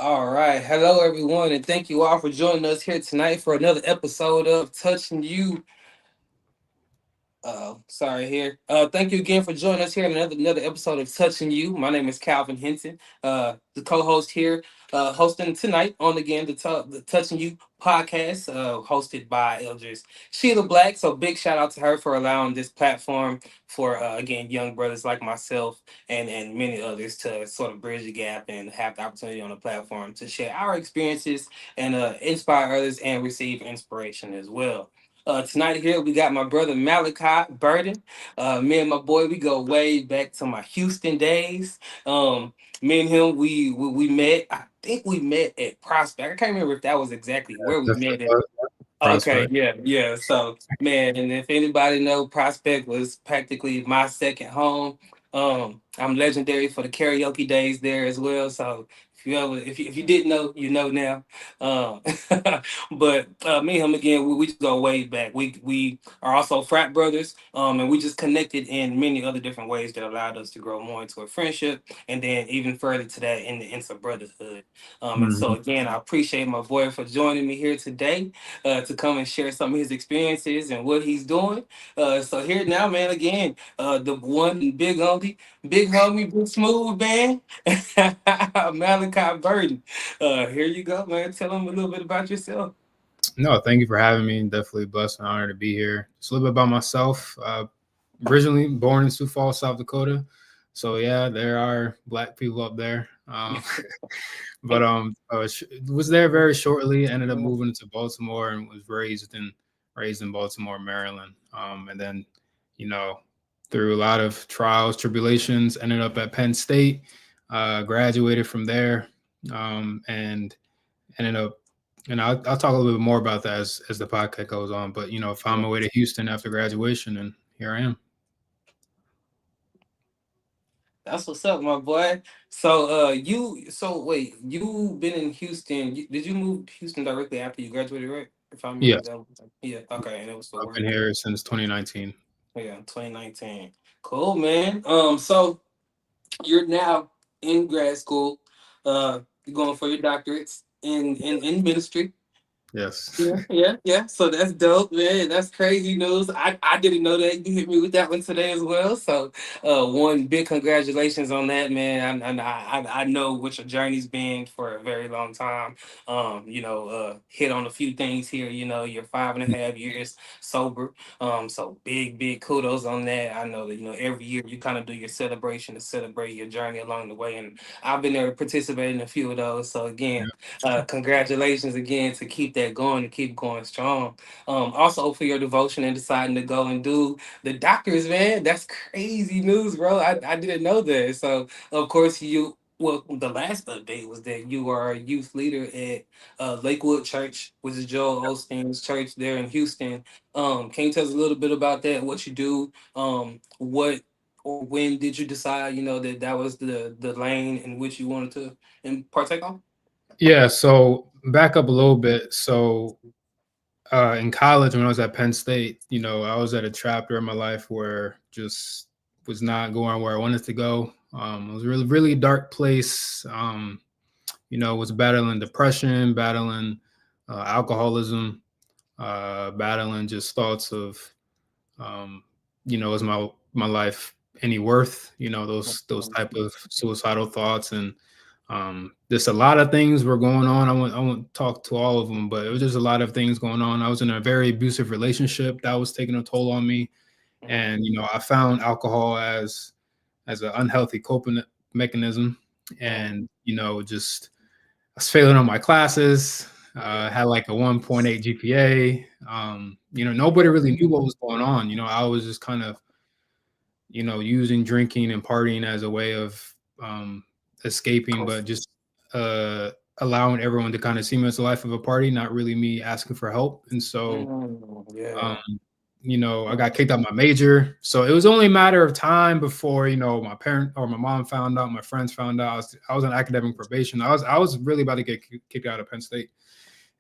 All right. Hello, everyone, and thank you all for joining us here tonight for another episode of Touching You. Sorry here. Thank you again for joining us here in another episode of Touching You. My name is Calvin Henson, the co-host here, hosting tonight on again the Touching You podcast, hosted by Eldris Sheila Black. So big shout out to her for allowing this platform for again young brothers like myself and many others to sort of bridge the gap and have the opportunity on the platform to share our experiences and inspire others and receive inspiration as well. Tonight here we got my brother Malachi Burden. Me and my boy, we go way back to my Houston days. Me and him, we met. I think we met at Prospect. I can't remember if that was exactly where we Definitely met. was Okay, Prospect. yeah, yeah. So, man, and if anybody know, Prospect was practically my second home. I'm legendary for the karaoke days there as well. So, if you didn't know, you know now. Um, but me and him again, we just go way back. We are also frat brothers, and we just connected in many other different ways that allowed us to grow more into a friendship, and then even further to that into brotherhood. And so Mhm. again, I appreciate my boy for joining me here today to come and share some of his experiences and what he's doing. So here now, man, again, the one big only, big homie, big smooth man, Malachi Burton. Here you go, man. Tell him a little bit about yourself. No, thank you for having me. Definitely blessed and honored to be here. Just a little bit about myself. Originally born in Sioux Falls, South Dakota. So yeah, there are black people up there. But was there very shortly. Ended up moving to Baltimore and was raised in Baltimore, Maryland. And then, you know, through a lot of trials, tribulations, ended up at Penn State. Graduated from there, and ended up. And I'll talk a little bit more about that as the podcast goes on. But found my way to Houston after graduation, and here I am. That's what's up, my boy. So, so wait, you been in Houston? Did you move to Houston directly after you graduated, right? If I remember Yes, that. Yeah, okay, and it was for I've work. been here since 2019. Yeah, 2019. Cool, man. So you're now in grad school. You're going for your doctorates in ministry. Yes. Yeah, yeah, yeah. So that's dope, man. That's crazy news. I didn't know that. You hit me with that one today as well. So, one big congratulations on that, man. I know what your journey's been for a very long time. Hit on a few things here. You know, you're 5.5 years sober. So big kudos on that. I know that every year you kind of do your celebration to celebrate your journey along the way, and I've been there participating in a few of those. So again, congratulations again to keep that going, to keep going strong. Also for your devotion and deciding to go and do the doctors, man. That's crazy news, bro. I didn't know that. So of course the last update was that you are a youth leader at Lakewood Church, which is Joel Osteen's church there in Houston. Can you tell us a little bit about that? What you do? What or when did you decide? That was the lane in which you wanted to and partake on. Yeah. So back up a little bit. So in college, when I was at Penn State, I was at a chapter in my life where just was not going where I wanted to go. It was a really, really dark place. Was battling depression, battling alcoholism, battling just thoughts of, um, is my life any worth? Those type of suicidal thoughts, and there's a lot of things were going on. I won't talk to all of them, but it was just a lot of things going on. I was in a very abusive relationship that was taking a toll on me, and I found alcohol as an unhealthy coping mechanism, and just I was failing on my classes. Had like a 1.8 GPA. Nobody really knew what was going on. I was just kind of, using drinking and partying as a way of um, escaping, but just uh, allowing everyone to kind of see me as the life of a party, not really me asking for help. And so, um, Yeah. I got kicked out my major. So it was only a matter of time before, my parent or my mom found out, my friends found out. I was on academic probation. I was really about to get kicked out of Penn State.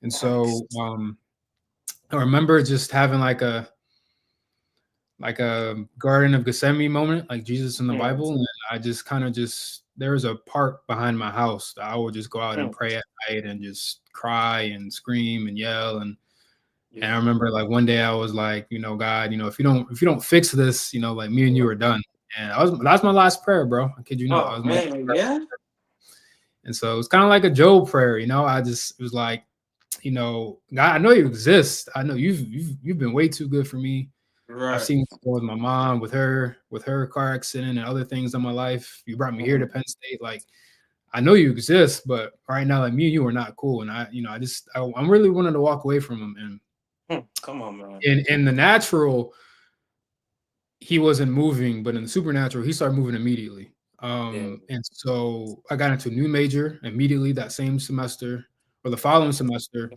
And so I remember just having like a Garden of Gethsemane moment, like Jesus in the Bible. And I just kind of just there's a park behind my house that I would just go out and Mm, pray at night and just cry and scream and yell. And I yeah. remember like one day I was like, God, if you don't fix this, like me and you are done. And that's my last prayer, bro. I kid you not. That Oh was my last man, prayer. yeah. And so it was kind of like a Job prayer, I just it was like, God, I know you exist. I know you've been way too good for me. I've Right. seen you with my mom, with her car accident and other things in my life. You brought me here to Mm, Penn State. Like, I know you exist, but right now, like me and you are not cool. And I'm really wanting to walk away from him. And come on, man. in the natural, he wasn't moving, but in the supernatural, he started moving immediately. Yeah. And so I got into a new major immediately that same semester or the following semester,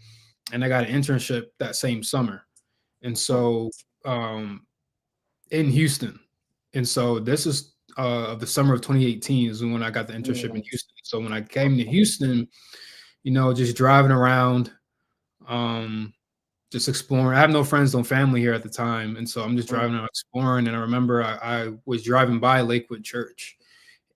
and I got an internship that same summer. And Mm, so in Houston. And so this is the summer of 2018 is when I got the internship in mm, Houston. So when I came to Houston, just driving around, um, just exploring. I have no friends, no family here at the time, and so I'm just mm, driving around exploring. And I remember I was driving by Lakewood Church,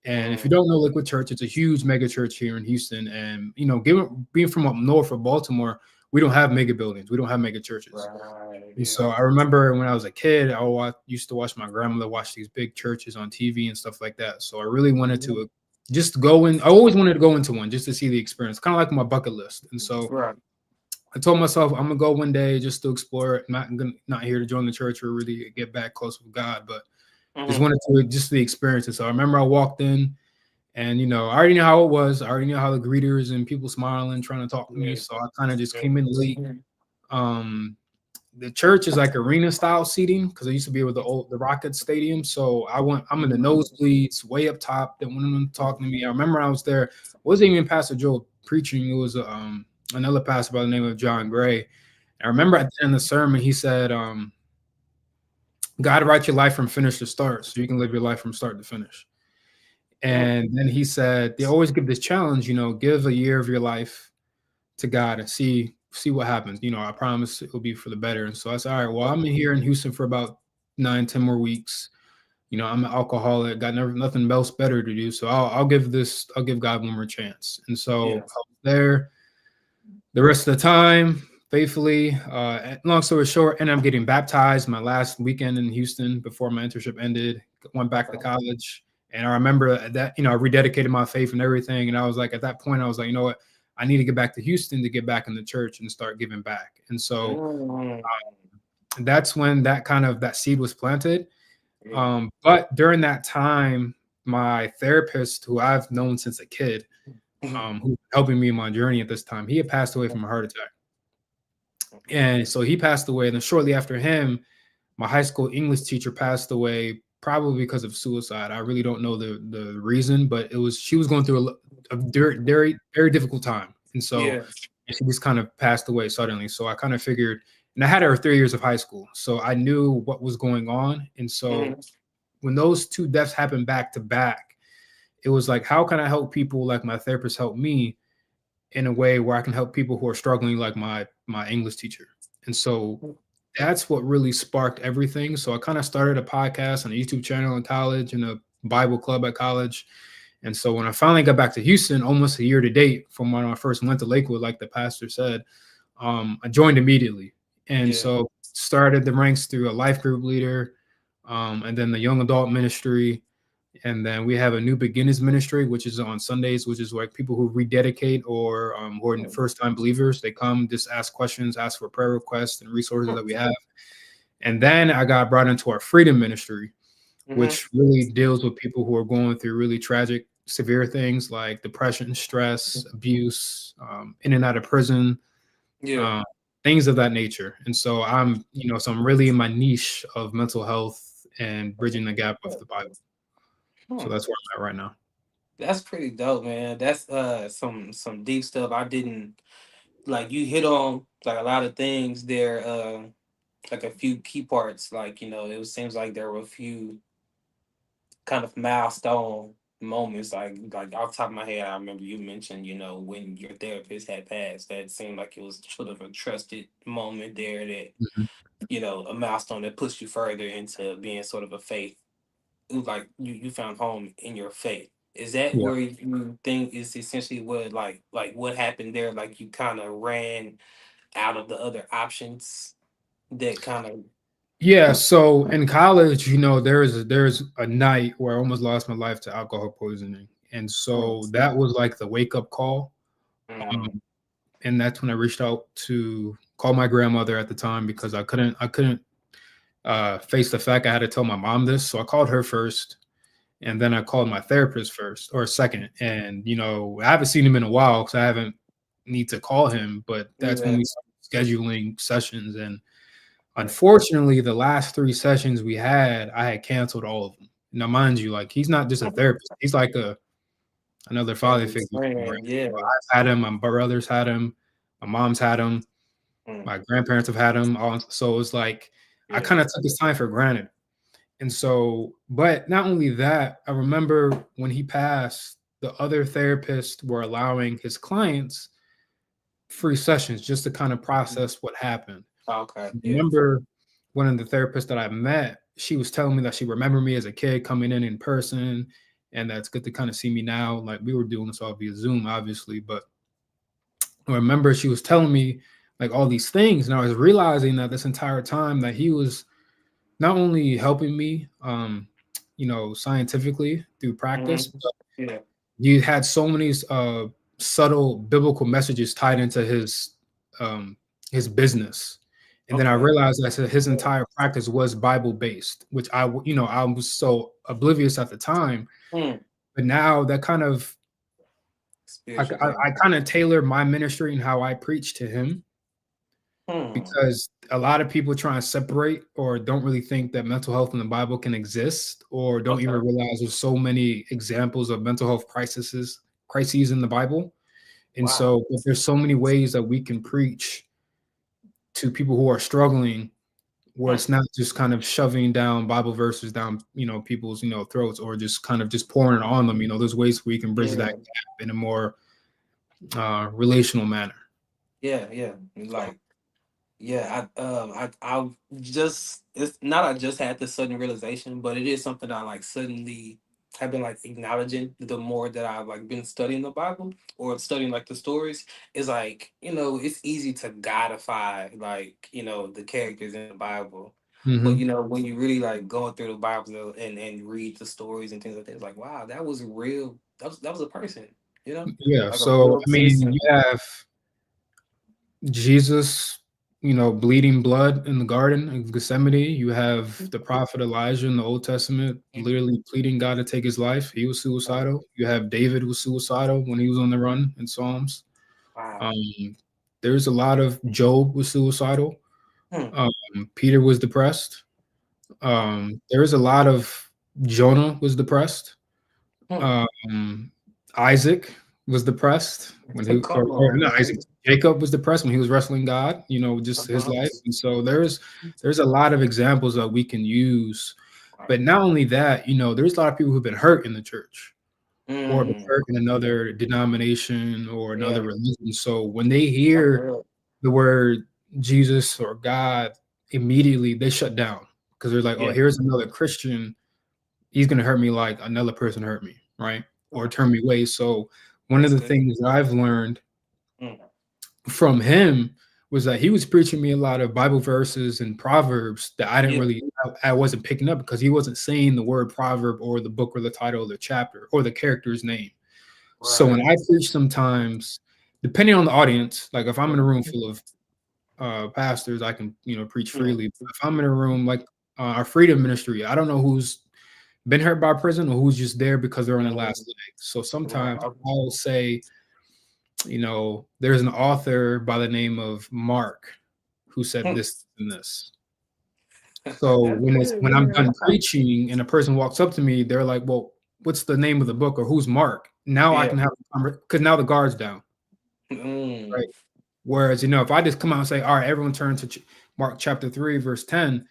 and if you mm. don't know Lakewood Church, it's a huge mega church here in Houston. And given being from up north of Baltimore, we don't have mega buildings, we don't have mega churches. Right. And Yeah. so I remember when I was a kid, used to watch my grandmother watch these big churches on TV and stuff like that. So I really wanted Mhm. to just go in. I always wanted to go into one just to see the experience, kind of like my bucket list. And so Right. I told myself I'm gonna go one day just to explore it. Not here to join the church or really get back close with God, but just Hmm. wanted to just the experience. And so I remember I walked in, and I already knew how it was. I already knew how the greeters and people smiling, trying to talk to me. Yeah. So I kind of just Yeah. came in late. Um, the church is like arena style seating because I used to be with the Rockets Stadium. So I'm in the nosebleeds, way up top. That one of them talking to me. I remember I was there. It wasn't even Pastor Joe preaching. It was another pastor by the name of John Gray. I remember at the end of the sermon, he said, "God write your life from finish to start, so you can live your life from start to finish." Mm, And then he said, they always give this challenge, give a year of your life to God and see what happens. I promise it will be for the better. And so I said, all right, well, I'm in here in Houston for about 9, 10 more weeks. I'm an alcoholic, got nothing else better to do. So I'll give God one more chance. And so yeah. I was there the rest of the time faithfully. Long story short, and I'm getting baptized my last weekend in Houston before my internship ended. Went back to Okay. college, and I remember that I rededicated my faith and everything. And I was like, at that point, I was like, you know what, I need to get back to Houston to get back in the church and start giving back. And so Mm, that's when that seed was planted. yeah. But during that time, my therapist, who I've known since a kid, who was helping me in my journey at this time, he had passed away from a heart attack. And so he passed away. And then shortly after him, my high school English teacher passed away, probably because of suicide. I really don't know the reason, but she was going through a very, very, very difficult time. And so Yeah. she just kind of passed away suddenly. So I kind of figured, and I had her 3 years of high school. So I knew what was going on. And so Mhm. when those two deaths happened back to back, it was like, how can I help people like my therapist helped me in a way where I can help people who are struggling like my English teacher. And so that's what really sparked everything. So I kind of started a podcast and a YouTube channel in college and a Bible club at college. And so when I finally got back to Houston, almost a year to date from when I first went to Lakewood, like the pastor said, I joined immediately. And Yeah. so started the ranks through a life group leader, and then the young adult ministry, and then we have a new beginners ministry, which is on Sundays, which is like people who rededicate or who are first time believers. They come, just ask questions, ask for prayer requests and resources that we have. And then I got brought into our freedom ministry, Hmm. which really deals with people who are going through really tragic, severe things like depression, stress, abuse, in and out of prison, Yeah. uh, things of that nature. And so so I'm really in my niche of mental health and bridging the gap with the Bible. So Hmm. that's where I'm at right now. That's pretty dope, man. That's some deep stuff. I didn't like you hit on like a lot of things there, like a few key parts. Like, it seems like there were a few kind of milestone moments. Like off the top of my head, I remember you mentioned, when your therapist had passed, that seemed like it was sort of a trusted moment there that, Mhm. a milestone that pushed you further into being sort of a faith. It was like you found home in your faith Is that Yeah. where you think is essentially what like what happened there? Like you kind of ran out of the other options that kind of. Yeah, so in college, there's a night where I almost lost my life to alcohol poisoning, and Mm, so that was like the wake up call. mm, Um, and that's when I reached out to call my grandmother at the time because I couldn't face the fact I had to tell my mom this, so I called her first, and then I called my therapist first or second, and I haven't seen him in a while because I haven't need to call him, but that's when yeah. we started scheduling sessions and Mm, unfortunately, the last 3 sessions we had, I had canceled all of them. Now, mind you, like, he's not just a therapist, he's like another father family figure to me, right? friend, yeah. So I've had him, my brothers had him, my mom's had him, Mm, my grandparents have had him, all so it's like, I yeah. kinda took his time for granted, and so but not only that, I remember when he passed, the other therapists were allowing his clients free sessions just to kinda Mm, process what happened. okay. Yeah. Remember one of the therapists that I met, she was telling me that she remembered me as a kid coming in person, and that's good to kind of see me now. Like we were doing this all via Zoom, obviously, but I remember she was telling me like all these things, and I was realizing that this entire time that he was not only helping me, scientifically through Hmm. practice, but Yeah. he had so many subtle biblical messages tied into um, his business. And then I Okay. realized that his Yeah. entire practice was Bible based, which I was so oblivious at the time. Mm, But now that kind of spiritual thing. I kind of tailor my ministry and how I preach to him Hmm. because a lot of people try and separate or don't really think that mental health in the Bible can exist or don't even Okay. realize there's so many examples of mental health crises in the Bible. And Wow. so if there's so many ways that we can preach to people who are struggling where Hmm. it's not just kind of shoving down Bible verses down, people's, throats or just kind of just pouring it on them. There's ways we can bridge that Yeah. gap in a more relational manner. Yeah. Yeah. So, Like. Yeah, I just it's not I just had this sudden realization, but it is something that I like suddenly have been like acknowledging the more that I've like been studying the Bible or studying like the stories. Is like, it's easy to godify like, the characters in the Bible. But mhm. when you really like going through the Bible and read the stories and things like that, it's like, wow, that was real. That was a person, Yeah. like a So, real I mean, person. you have Jesus, bleeding blood in the Garden of Gethsemane. You have the prophet Elijah in the Old Testament literally pleading God to take his life. He was suicidal. You have David who was suicidal when he was on the run in Psalms. Wow. Um, there's a lot of Job was suicidal. Hmm. Um, Peter was depressed. Wow. There's a lot of Jonah was depressed. Hmm. Um, Isaac was depressed when he, Come or on, not Isaac. man. Jacob was depressed when he was wrestling God. Just his Uh-huh. life. And so there's a lot of examples that we can use. Right. But not only that, there's a lot of people who've been hurt in the church or been Mm. hurt in another denomination or another Yeah, religion. So when they that's hear real. the word Jesus or God, immediately they shut down because they're like, oh, Yeah, here's another Christian. He's going to hurt me like another person hurt me, right? Or mm, turn me away. So one of that's the good. things that I've learned Mm. from him was that he was preaching me a lot of Bible verses and proverbs that I didn't Yeah, really, I wasn't picking up because he wasn't saying the word proverb or the book or the title of the chapter or the character's name. So when right. I preach sometimes, depending on the audience, like if I'm in a Mm. room full of pastors, I can preach Mm. freely. But if I'm in a room like our freedom ministry, I don't know who's been hurt by prison or who's just there because they're on their last Mm. leg. So Right. sometimes I'll say, there's an author by the name of Mark who said Mm. this and this. So That's good, when I'm man. done preaching and a person walks up to me, they're like, "Well, what's the name of the book or who's Mark?" Now I Yeah. can have because now the guard's down, Mm. right? Whereas, if I just come out and say, "All right, everyone turn to Mark chapter 3, verse 10,"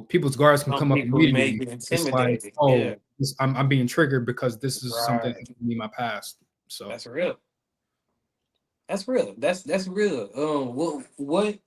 people's guards can Some come up people may immediately. be It's like, intimidated. oh, Yeah. I'm being triggered because this is something Right. that happened to me in my past. So, That's real. That's real. That's real. What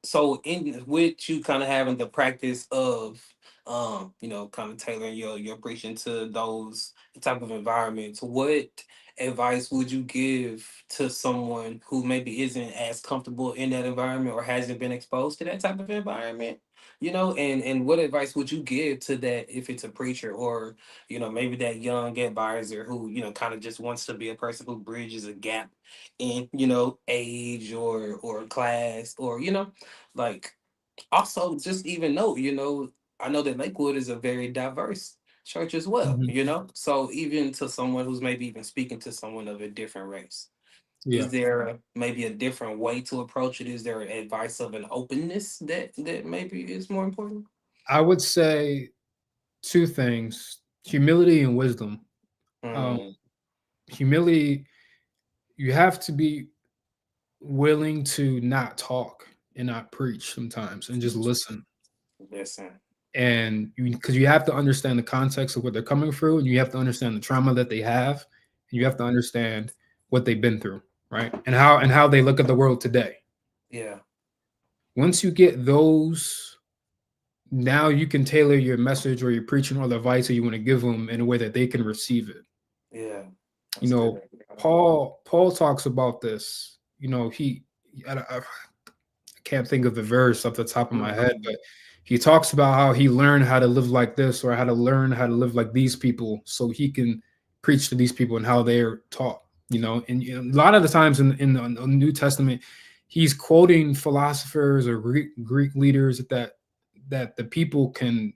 so in with you kind of having the practice of kind of tailoring your preaching to those type of environment, what advice would you give to someone who maybe isn't as comfortable in that environment or hasn't been exposed to that type of environment? And what advice would you give to that if it's a preacher or, maybe that young advisor who, kind of just wants to be a person who bridges a gap in, age or class or, like also just even know, I know that Lakewood is a very diverse church as well, Mhm. So even to someone who's maybe even speaking to someone of a different race, Yeah. is there maybe a different way to approach it? Is there advice of an openness that maybe is more important? I would say two things: humility and wisdom. Um, Mm, humility, you have to be willing to not talk and not preach sometimes and just listen. listen. And because you have to understand the context of what they're coming through, and you have to understand the trauma that they have, and you have Mm, to understand what they've been through, right? And how they look at the world today. yeah, Once you get those, now you can tailor your message or your preaching or the advice that you want to give them in a way that they can receive it. yeah. You That's know, good. Paul talks about this. I can't think of the verse off the top of my head, but Mhm. he talks about how he learned how to live like this or how to learn how to live like these people so he can preach to these people and how they're taught. And a lot of the times in the New Testament, he's quoting philosophers or Greek leaders that the people can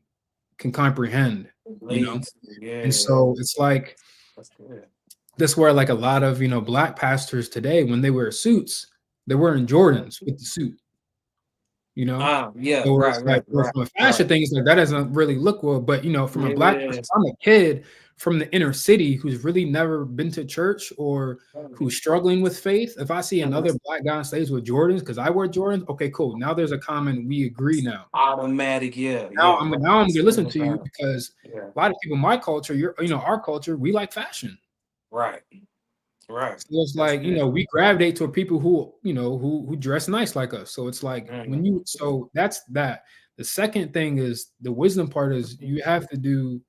comprehend. You know, Leads. and Yeah, so it's like that's good. this where like a lot of black pastors today when they wear suits, they're wearing Jordans with the suit. You know, Yeah, so it's right, like, right, well, right, from a right. fashion thing, it's like that doesn't really look well. But from a black person, Yes. I'm a kid from the inner city who's really never been to church or who's struggling with faith. If I see Mhm. another black guy on stage with Jordans, because I wear Jordans, okay, cool. Now there's a common, we agree now. Automatic, yeah, Now yeah, I'm right. now I'm gonna listen Single to you file. because Yeah, a lot of people in my culture, our culture, we like fashion. right, right. So it's That's like, good. we gravitate toward people who dress nice like us. So it's like Mhm. so that's that. The second thing is the wisdom part is you have to do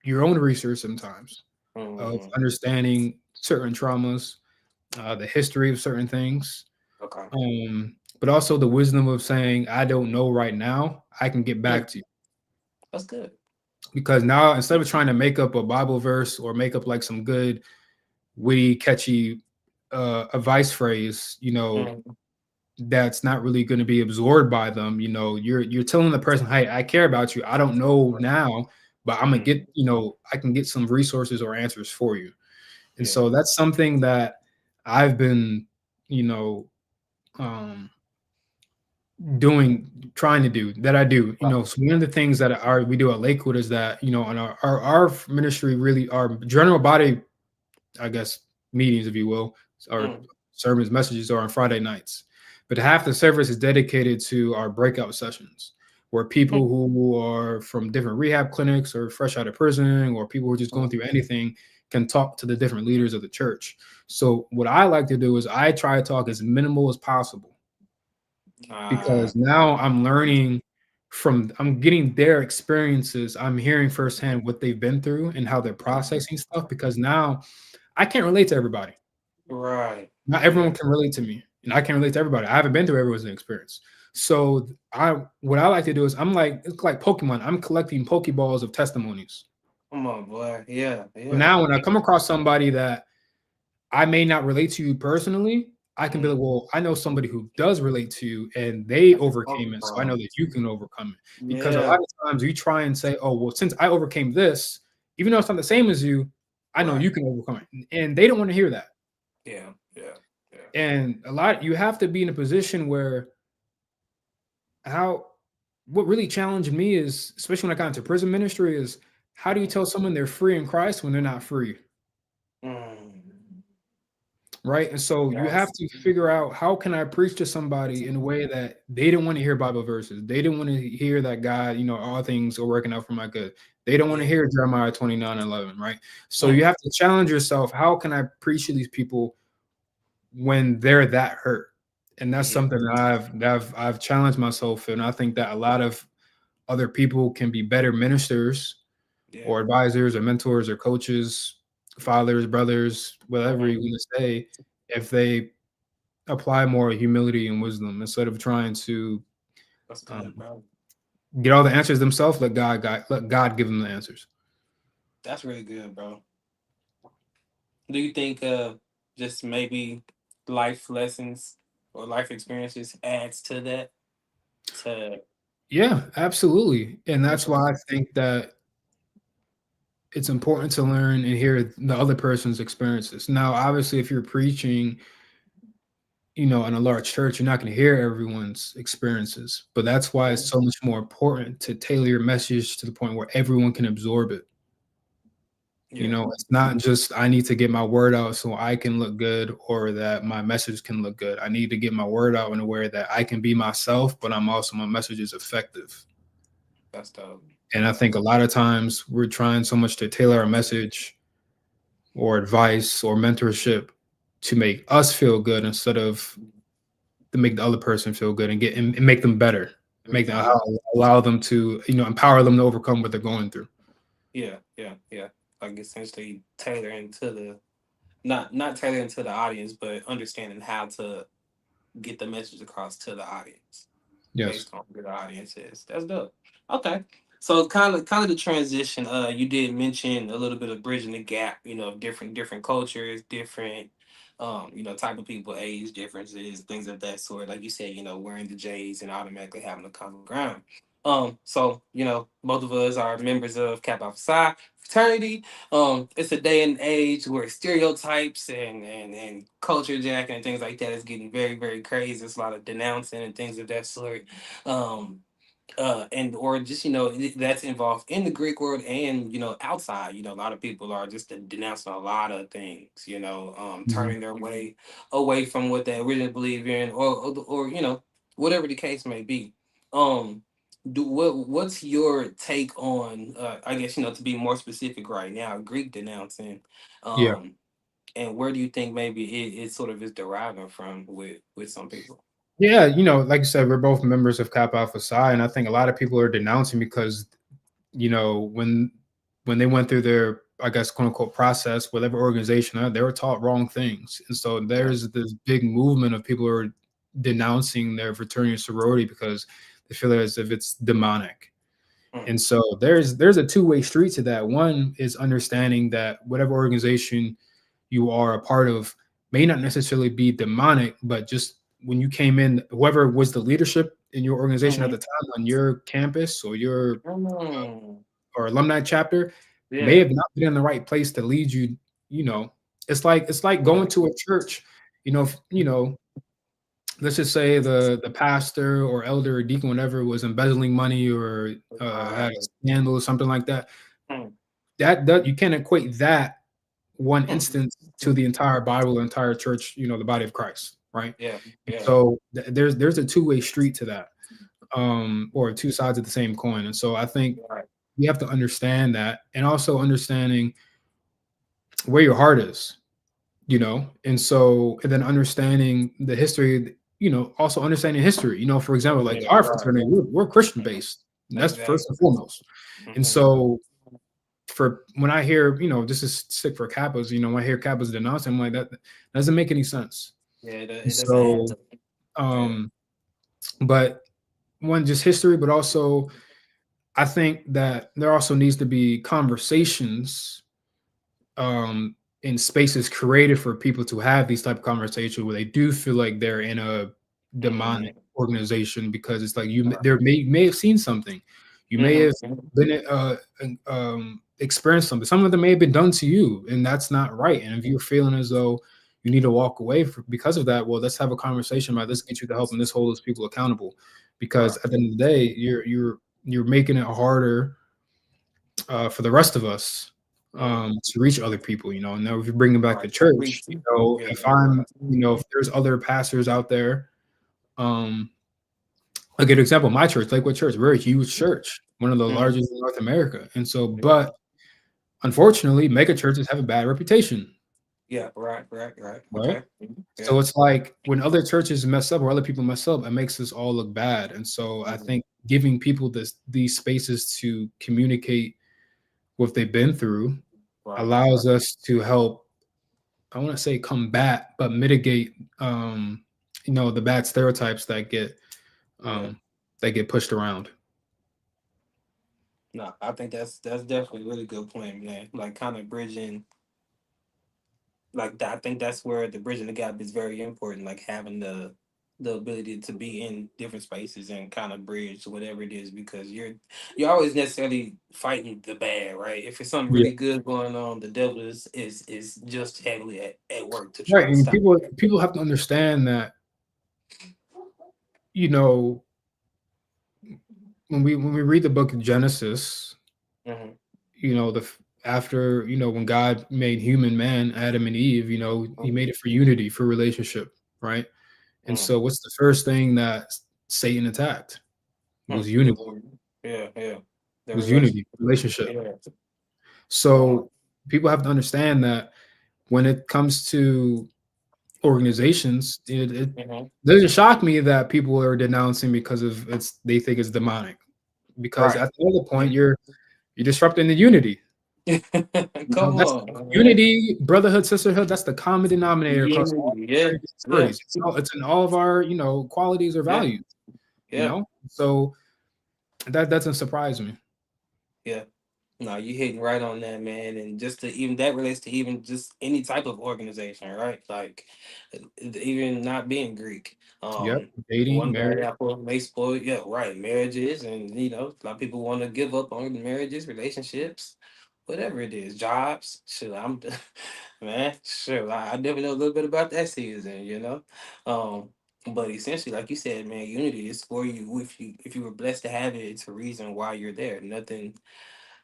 your own research sometimes of Mhm. understanding certain traumas, the history of certain things, Okay. but also the wisdom of saying, I don't know right now, I can get Mm, back to you. that's good. Because now instead of trying to make up a Bible verse or make up like some good, witty, catchy advice phrase, Mhm. that's not really going to be absorbed by them. You're telling the person, hey, I care about you. I don't know now, but I'm gonna Mhm. get, I can get some resources or answers for you. And Yeah. so that's something that I've been, you know, um, doing, trying to do that I do. So one of the things that we do at Lakewood is that, on our ministry, really our general body, I guess, meetings, if you will, or Mm. sermons, messages are on Friday nights. But half the service is dedicated to our breakout sessions, where people who are from different rehab clinics or fresh out of prison or people who are just going through anything can talk to the different leaders of the church. So what I like to do is I try to talk as minimal as possible Uh, because now I'm getting their experiences. I'm hearing firsthand what they've been through and how they're processing stuff because now I can't relate to everybody. right. Not Yeah. everyone can relate to me, and I can't relate to everybody. I haven't been through everyone's experience. So what I like to do is it's like Pokemon. I'm collecting Pokeballs of testimonies. Come on, boy. Yeah, So yeah. now when I come across somebody that I may not relate to you personally, I can be like, Mm. well, I know somebody who does relate to you and they I can overcame focus it. So I know on. that you can overcome it. Because a Yeah. lot of times you try and say, oh, well, since I overcame this, even though it's not the same as you, I know Right. you can overcome it. And they don't want to hear that. Yeah. Yeah. Yeah. And you have to be in a position where how what really challenged me is, especially when I got into prison ministry, is how do you Mhm. tell someone they're free in Christ when they're not free? Mm. Right. And so you have Yes. to figure out how can I preach to somebody in a way that they didn't want to hear Bible verses. They didn't want to hear that God, all things are working out for my good. They don't want to Yeah. hear Jeremiah 29:11. Right. So you Mm. have to challenge yourself. How can I preach to these people when they're that hurt? And that's Yeah. something that I've challenged myself in. I think that a lot of other people can be better ministers Yeah. or advisors or mentors or coaches, fathers, brothers, whatever Mhm. you want to say, if they apply more humility and wisdom instead of trying to That's um, good, bro. get all the answers themselves, let God give them the answers. That's really good, bro. Do you think just maybe life lessons or life experiences adds to that? To Yeah, absolutely. And that's okay. why I think that it's important to learn and hear the other person's experiences. Now, obviously, if you're preaching, in a large church, you're not going to hear everyone's experiences. But that's why it's Mhm. so much more important to tailor your message to the point where everyone can absorb it. Yeah, It's not just I need to get my word out so I can look good or that my message can look good. I need to get my word out in a way that I can be myself, but my message is effective. that's dope. And I think a lot of times we're trying so much to tailor our message or advice or mentorship to make us feel good instead of to make the other person feel good and make them better, make them Mhm. allow them to empower them to overcome what they're going through. Yeah, yeah, yeah. Like essentially tailoring to the not tailoring to the audience, but understanding how to get the message across to the audience Yes. based on who the audience is. That's dope. Okay. So kind of the transition, you did mention a little bit of bridging the gap, different cultures, different type of people, age differences, things of that sort. Like you said, wearing the J's and automatically having a common ground. So, both of us are members of Kappa Alpha Psi fraternity. It's a day and age where stereotypes and culture jacking and things like that is getting very, very crazy. There's a lot of denouncing and things of that sort. Um, and or just that's involved in the Greek world and outside. A lot of people are just denouncing a lot of things. Mhm. Turning their way away from what they originally believe in, or whatever the case may be. Um, what's your take on? I guess to be more specific right now, Greek denouncing. Yeah. Um, and where do you think maybe it sort of is deriving from with some people? Yeah, like you said, we're both members of Kappa Alpha Psi, and I think a lot of people are denouncing because when they went through their, I guess, quote unquote process, whatever organization, they were taught wrong things, and so Yeah. there's this big movement of people who are denouncing their fraternity and sorority because they feel as if it's demonic. Mm, And so there's a two-way street to that. One is understanding that whatever organization you are a part of may not necessarily be demonic, but just when you came in, whoever was the leadership in your organization at mhm. the time on your campus or your Mm, or alumni chapter may yeah. have not been in the right place to lead you. You know, it's like Yeah. going to a church. Let's just say the pastor or elder or deacon, whatever, was embezzling money or had Right. a scandal or something like that. Mm, That you can't equate that one mm. instance to the entire Bible, the entire church, the body of Christ, right? Yeah. Yeah. So there's a two-way street to that, or two sides of the same coin. And so I think Right. you have to understand that, and also understanding where your heart is, and so and then understanding the history, also understanding history. For example, like Yeah. our Right. fraternity, we're Christian based, and that's first and Exactly. foremost. And Hmm. so for when I hear, this is sick for Kappas, when I hear Kappas denounced, I'm like, that doesn't make any sense. Yeah. And It doesn't add so, to. Yeah. um, but one, just history, but also I think that there also needs to be conversations, in spaces created for people to have these type of conversations where they do feel like they're in a demonic Mm, organization, because it's like you right. there may have seen something, you may have Hmm. been experienced something, some of them may have been done to you, and that's not right. And if you're feeling as though you need to walk away because of that, well, let's have a conversation about this, get you the help, and this hold those people accountable, because Right. at the end of the day, you're making it harder, for the rest of us, Mm, to reach other people. Now if you're bringing back the right. To church, reach people. Yeah. Right. if there's other pastors out there, um, a good example, my church, Lakewood Church, we're a huge church, one of the Mm, largest in North America, and so, yeah. but unfortunately, mega churches have a bad reputation, Yeah. Right. Right. Right. right? Okay. Mhm. Yeah. So it's like when other churches mess up or other people mess up, it makes us all look bad. And so I Mhm. think giving people these spaces to communicate what they've been through Right. allows us to help, I want to say combat, but mitigate, the bad stereotypes Yeah. um, that get pushed around. No, I think that's definitely a really good point, man. Like kind of bridging, like I think that's where the bridging the gap is very important. Like having the ability to be in different spaces and kind of bridge whatever it is, because you're always necessarily fighting the bad, right? If it's something Yeah. really good going on, the devil is just heavily at work to try Right. to And stop people have to understand that, you know, when we read the book of Genesis, it. Hmm. after, when God made human man, Adam and Eve, he Hmm. made it for unity, for relationship, right? And Hmm. so what's the first thing that Satan attacked? Was The unity, Lord. Yeah, yeah. The was unity, relationship. relationship. Yeah. Uh-huh. So people have to understand that when it comes to organizations, it Hmm. doesn't shock me that people are denouncing because of they think it's demonic. Because Right. at the other Yeah. point, you're disrupting the unity. Come That's on, man. unity, brotherhood, sisterhood. That's the common denominator across Yeah, all yeah, different yeah, sororities. It's in all of our, qualities or yeah, values. yeah, So that doesn't surprise me. yeah. No, you hitting right on that, man. And just to even that relates to even just any type of organization, right? Like even not being Greek. Yep, dating, One bad marriage. apple may spoil, yeah, right. Marriages, and a lot of people want to give up on marriages, relationships, whatever it is, jobs. Shit, I'm man, sure. I never know a little bit about that season. But essentially, like you said, man, unity is for you. If you were blessed to have it, it's a reason why you're there. Nothing,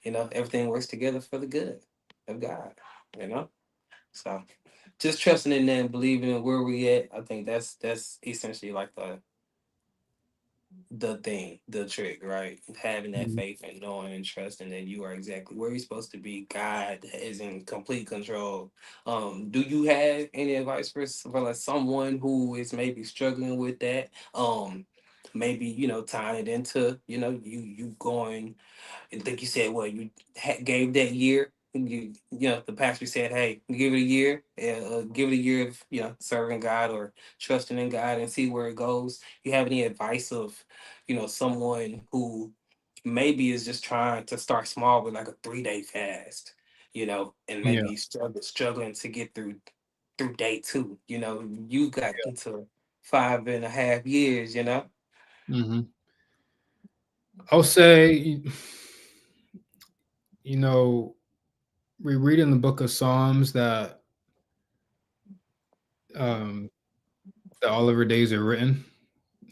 everything works together for the good of God, you know? So just trusting in that and believing in where we at, I think that's essentially like the thing, the trick, right? Having that Mhm. faith and knowing and trusting that you are exactly where you're supposed to be. God is in complete control. Do you have any advice for like someone who is maybe struggling with that? Maybe tying it into you going. I think you said what you gave that year. The pastor said, "Hey, give it a year. Give it a year of serving God or trusting in God and see where it goes." You have any advice of someone who maybe is just trying to start small with like a 3 day fast, and Yeah. maybe struggling to get through day two. You got into 5.5 years. Hmm. I'll say, you know, we read in the book of Psalms um, that all of our days are written,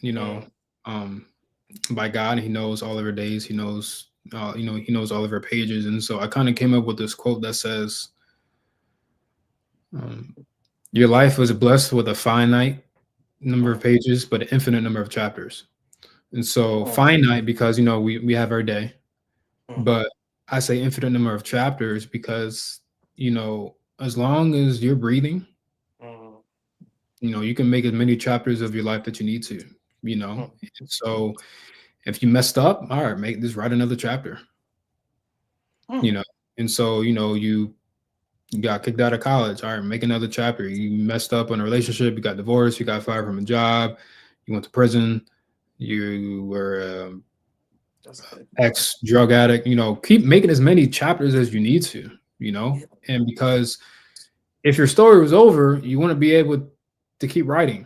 you know, Mm, um, by God. He knows all of our days. He knows all of our pages. And so I kind of came up with this quote that says, um, "Your life was blessed with a finite number of mm, pages, but an infinite number of chapters." And so mm, finite because we have our day, mm, but I say infinite number of chapters because as long as you're breathing, mm, you can make as many chapters of your life that you need to. You know, mm, so if you messed up, all right, make this write another chapter. You mm. know, and so you got kicked out of college. All right, make another chapter. You messed up in a relationship. You got divorced. You got fired from a job. You went to prison. You were That's good. ex drug addict. Keep making as many chapters as you need to. Yeah. And because if your story was over, you want to be able to keep writing.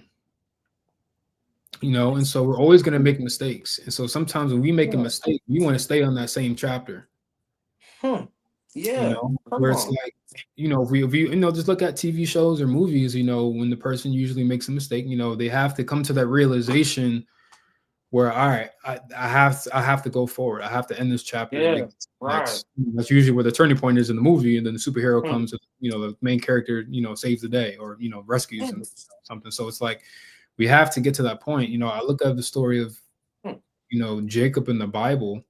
And That's so we're always going to make mistakes. And so sometimes when we make a yeah. mistake, we want to stay on that same chapter. Hmm. Yeah. Come Where it's on. like, if you just look at TV shows or movies, when the person usually makes a mistake, they have to come to that realization where, all right, I have to go forward. I have to end this chapter and make Yeah. it Right. next. That's usually where the turning point is in the movie, and then the superhero Hmm. comes, and the main character, saves the day or rescues him, Yes. something. So it's like we have to get to that point. I look at the story of Hmm. Jacob in the Bible,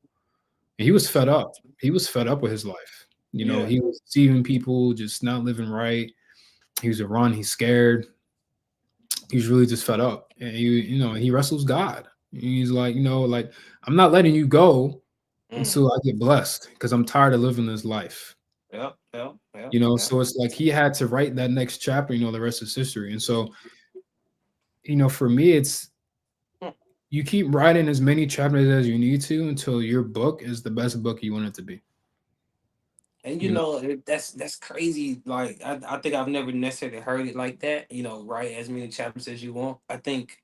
and he was fed up. He was fed up with his life. Yeah. He was deceiving people, just not living right. He was a run. He's scared. He's really just fed up, and he wrestles God. He's like, like, I'm not letting you go And Mm. so I get blessed because I'm tired of living this life. Yep, yep, yep, You know, yep. so it's like he had to write that next chapter, the rest is history. And so, for me, it's Mm. you keep writing as many chapters as you need to until your book is the best book you want it to be. And You know, that's crazy. Like I think I've never necessarily heard it like that. Write as many chapters as you want. I think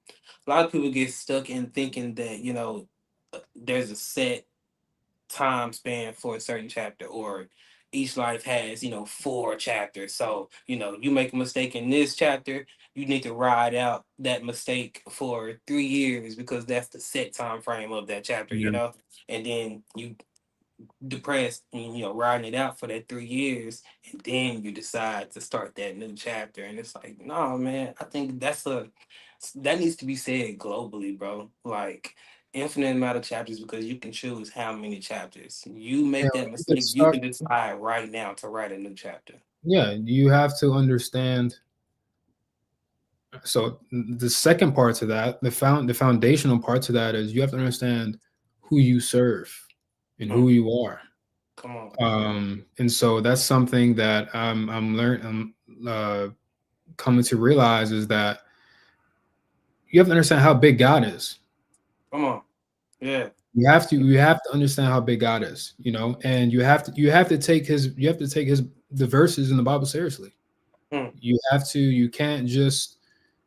a lot of people get stuck in thinking that there's a set time span for a certain chapter, or each life has 4 chapters. So you make a mistake in this chapter, you need to ride out that mistake for 3 years because that's the set time frame of that chapter. yeah, And then you depressed and riding it out for that 3 years, and then you decide to start that new chapter, and it's like, no, man, I think that needs to be said globally, bro. Like, infinite amount of chapters, because you can choose how many chapters you yeah, make. That when you get mistake, you stuck, can decide right now to write a new chapter. yeah, you have to understand. So the second part to that, the foundational part to that is you have to understand who you serve and Mm, who you are. come on. And so that's something that I'm uh, coming to realize is that you have to understand how big God is. Come on. Yeah. You have to understand how big God is, and you have to take his the verses in the Bible seriously. Mm, You can't just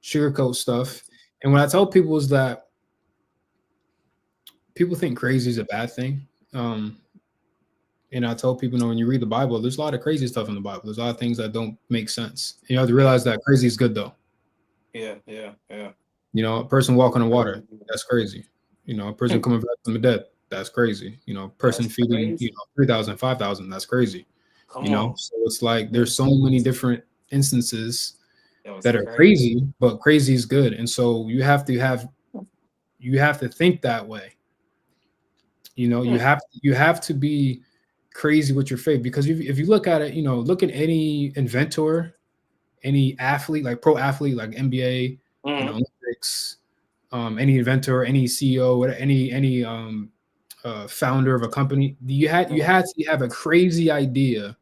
sugarcoat stuff. And what I tell people is that people think crazy is a bad thing. Um, and I tell people, when you read the Bible, there's a lot of crazy stuff in the Bible. There's a lot of things that don't make sense. You have to yeah. realize that crazy is good though. Yeah. Yeah. Yeah. A person walking on water, Crazy. that's crazy. A person coming back from the dead, that's crazy. A person That's feeding, crazy. 3,000, 5,000, that's crazy. Come on. So it's like there's so many different instances That was that are crazy. crazy, but crazy is good. And so you have to think that way. You Mm, have to be crazy with your faith because if you look at it, look at any inventor, any athlete, like pro athlete, like NBA, mm, Olympics, any inventor, any CEO, any founder of a company. You mm, had to have a crazy idea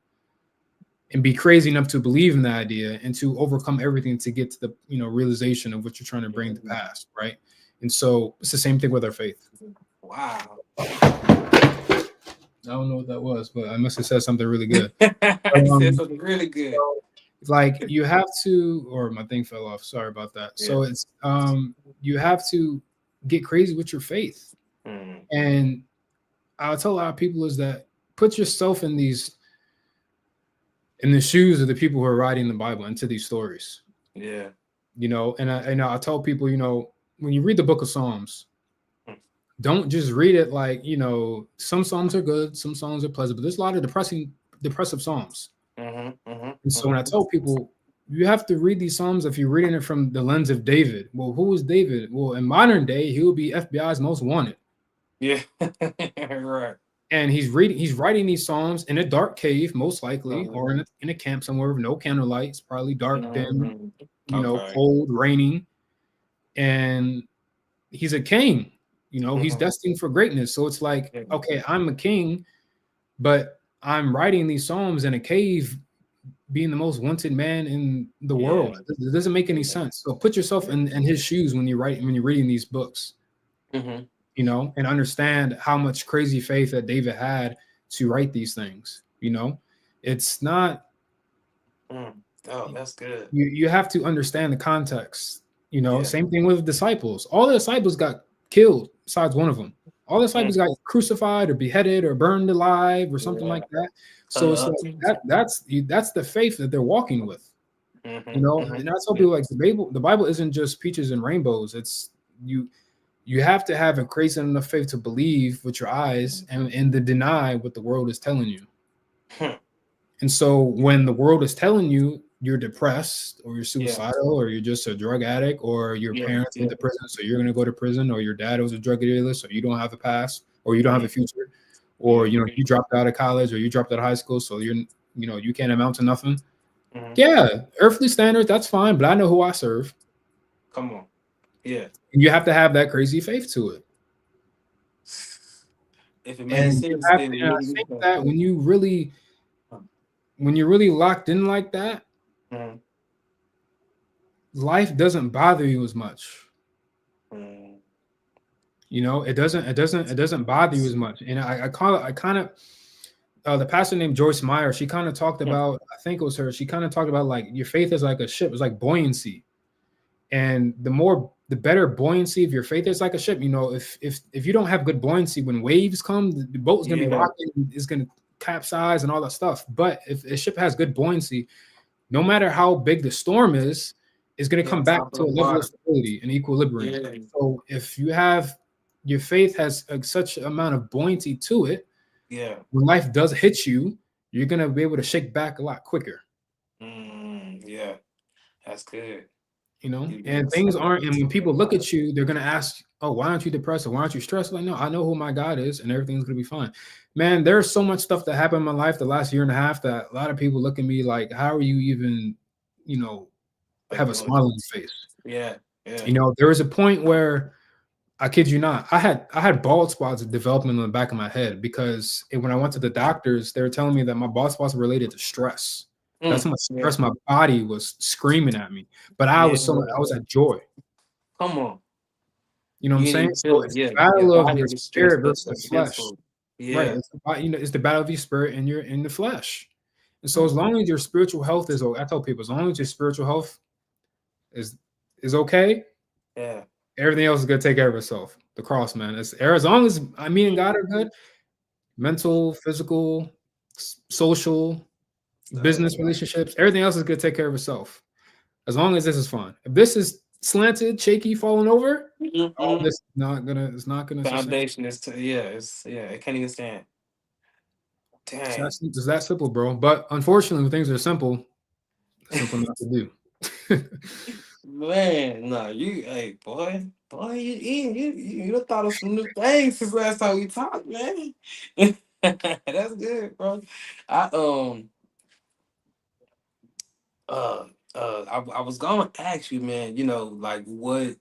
and be crazy enough to believe in the idea and to overcome everything to get to the realization of what you're trying to bring to mm. pass, right? And so it's the same thing with our faith. Wow. I don't know what that was, but I must have said something really good. I said Um, something really good. so, like you have to, or my thing fell off. Sorry about that. Yeah. So it's you have to get crazy with your faith, Mm, and I'll tell a lot of people is that put yourself in the shoes of the people who are writing the Bible into these stories. yeah. And I tell people, when you read the Book of Psalms, Mm, don't just read it like some psalms are good, some songs are pleasant, but there's a lot of depressive psalms. mhm, mhm, And so when I mhm. tell people you have to read these psalms if you're reading it from the lens of David. Well, who is David? Well, in modern day, he will be FBI's most wanted. Yeah. Right. And he's writing these psalms in a dark cave, most likely, or Mhm, in a camp somewhere with no candle lights, probably dark, dim, mhm. Okay. cold, raining. And he's a king, he's Mhm. destined for greatness. So it's like, Yeah. okay, I'm a king, but I'm writing these psalms in a cave, being the most wanted man in the Yeah. world. It doesn't make any Yeah. sense. So put yourself in his shoes when you're reading these books, Mhm. and understand how much crazy faith that David had to write these things. It's not Mm. Oh, that's good. you have to understand the context. Yeah. Same thing with disciples. All the disciples got killed, besides one of them. All the disciples Mm. got crucified or beheaded or burned alive or something Yeah. like that. So it's Uh, like that's the faith that they're walking with. mhm, And mhm. I tell Yeah. people like the Bible isn't just peaches and rainbows. It's you have to have a crazy enough faith to believe with your eyes and to deny what the world is telling you. Hmm. And so when the world is telling you you're depressed or you're Yeah. suicidal or you're just a drug addict or your Yeah. parents went Yeah. to prison, so you're going to go to prison, or your dad was a drug dealer, so you don't have a past or you don't have a Mm. future, or Yeah. you dropped out of college or you dropped out of high school, so you can't amount to nothing. Mhm. Yeah, earthly standards, that's fine, but I know who I serve. Come on. Yeah. And you have to have that crazy faith to it. If it makes And sense, then and I maybe we think can. that when you're really locked in like that, Mm, life doesn't bother you as much. mm, You know, it doesn't bother you as much. And I call it I kind of the pastor named Joyce Meyer, she kind of talked mm. about, I think it was her, she kind of talked about like your faith is like a ship, it's like buoyancy. And the better buoyancy of your faith is like a ship. You know, if you don't have good buoyancy when waves come, the boat's gonna be Yeah, rocking, it's gonna capsize and all that stuff. But if a ship has good buoyancy, no matter how big the storm is, it's gonna yeah, come on back top of to the a level of water. stability and equilibrium. Yeah, So if you have your faith has such amount of buoyancy to it, yeah. when life does hit you, you're gonna be able to shake back a lot quicker. Yeah, that's good. You know, You and did things say aren't, and when people look that. at you, they're gonna ask, oh, why aren't you depressed, or why aren't you stressed? Like, no, I know who my God is, and everything's gonna be fine. Man, there's so much stuff that happened in my life the last year and a half that a lot of people look at me like, how are you even, you know, Like have a doing smile on this. your face? Yeah, yeah. You know, there was a point where, I kid you not, I had bald spots developing in the back of my head because when I went to the doctors, they were telling me that my bald spots were related to stress. That's how much Yeah, stress my body was screaming at me. But yeah. I was at joy. Come on. You know what I'm You didn't saying? even So feel it. it's the Yeah, your battle of body your was stressed spirit up, versus but the flesh. physical. Right. Yeah. It's the battle of your spirit and you're in the flesh. And so Mm, as long as your spiritual health is, I tell people, as long as your spiritual health is is okay, yeah. everything else is gonna take care of itself. The cross, man. As long as me and God are good, mental, physical, social, So, business relationships, everything else is gonna take care of itself. As long as this is fine. If this is slanted, shaky, falling over, all mm-hmm. this is not gonna sustain. Foundation is to, yeah, it can't even stand. Dang. It's that simple, bro. But unfortunately, when things are simple, it's simple not to do. Man, no, hey, boy, you done thought of some new things since last time we talked, man. That's good, bro. I uh I was gonna ask you, man. Like what,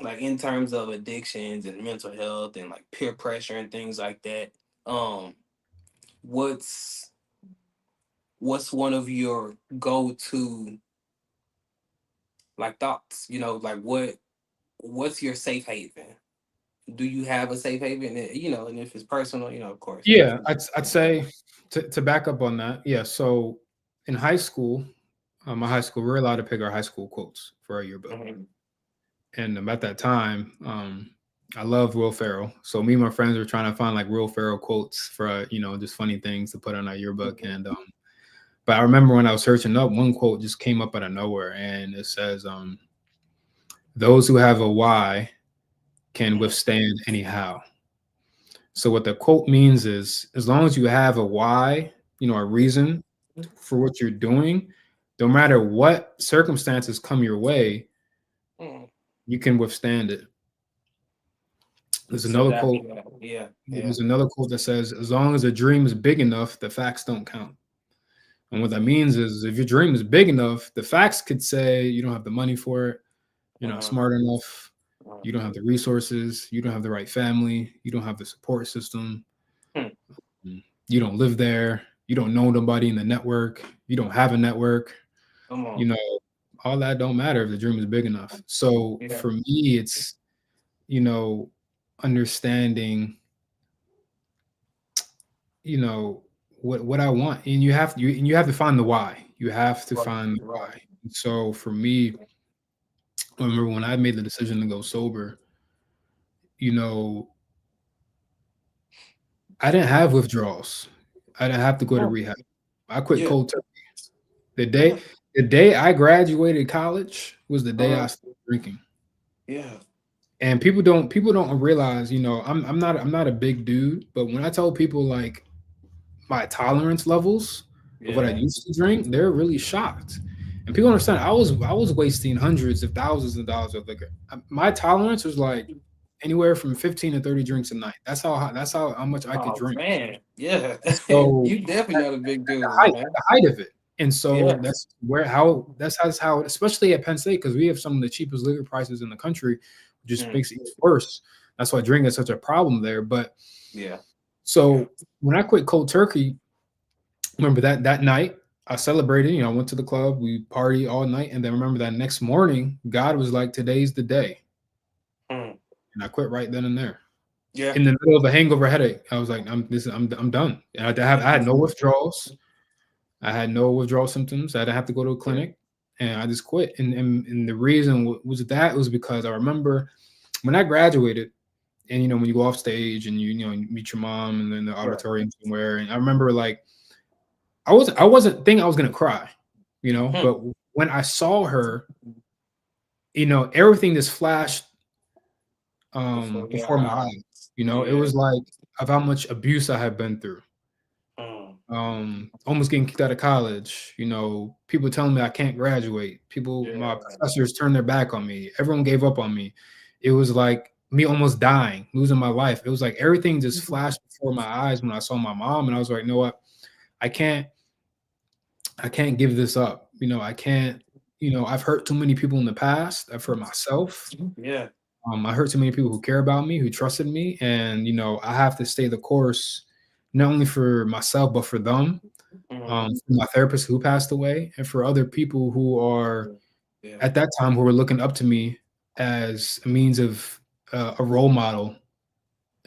like in terms of addictions and mental health and like peer pressure and things like that. Um, what's what's one of your go to like thoughts? Like what's your safe haven? Do you have a safe haven? And if it's personal, of course. But if Yeah, it's, I'd say to back up on that. Yeah, so in high school, my high school, we were allowed to pick our high school quotes for our yearbook, Mhm. and at that time, I loved Will Ferrell. So me and my friends were trying to find like Will Ferrell quotes for just funny things to put on our yearbook, and but I remember when I was searching up, one quote just came up out of nowhere, and it says, "Those who have a why can Mhm. withstand anyhow." So what the quote means is, as long as you have a why, a reason for what you're doing, no matter what circumstances come your way, Mhm. you can withstand it. There's So another that, quote. yeah, yeah, yeah. There's another quote that says, "As long as a dream is big enough, the facts don't count." And what that means is, if your dream is big enough, the facts could say you don't have the money for it, you're not Uh-huh. smart enough, Uh-huh. you don't have the resources, you don't have the right family, you don't have the support system, Hmm. you don't live there, you don't know nobody in the network, you don't have a network, Come you on. know, all that don't matter if the dream is big enough. So Yeah. for me, it's, you know, understanding, you know, what I want. And you have to find the why. You have to Right. find the Right. why. So for me, I remember when I made the decision to go sober, you know, I didn't have withdrawals. I didn't have to go to Yeah. rehab. I quit Yeah. cold turkey. The Yeah. day the day I graduated college was the day I Uh-huh. started drinking. Yeah. And people don't realize, I'm not a big dude, but when I tell people like my tolerance levels of what I Yeah. used to drink, they're really shocked. And people understand I was wasting hundreds of thousands of dollars of liquor. My tolerance was like anywhere from 15 to 30 drinks a night. That's how much I could Oh drink. man. Yeah. So You definitely not a big dude, at man. the height of it. And so Yeah. that's how, especially at Penn State, because we have some of the cheapest liquor prices in the country, which just Hmm. makes it worse. That's why drinking is such a problem there. But Yeah. Yeah. so when I quit cold turkey, remember that night I celebrated. I went to the club, we party all night, and then remember that next morning, God was like, "Today's the day," Mm. and I quit right then and there. Yeah. In the middle of a hangover headache, I was like, I'm done." And I had no withdrawals. I had no withdrawal symptoms. I didn't have to go to a Yeah. clinic, and I just quit. And the reason was that was because I remember when I graduated, and when you go off stage and you meet your mom and then the Right. auditorium somewhere, and I remember like I wasn't thinking I was gonna cry, Hmm. but when I saw her, everything just flashed Before your before my eyes. eyes. It Yeah. was like of how much abuse I had been through. Mm. Almost getting kicked out of college, people telling me I can't graduate, my Yeah. professors turned their back on me, everyone gave up on me. It was like me almost dying, losing my life. It was like everything just flashed before my eyes when I saw my mom, and I was like, what? I can't I can't give this up. I can't, I've hurt too many people in the past. I've hurt myself. Yeah. I hurt too many people who care about me, who trusted me, and I have to stay the course, not only for myself but for them, Mm. for my therapist who passed away, and for other people who are Yeah. at that time who were looking up to me as a means of a role model.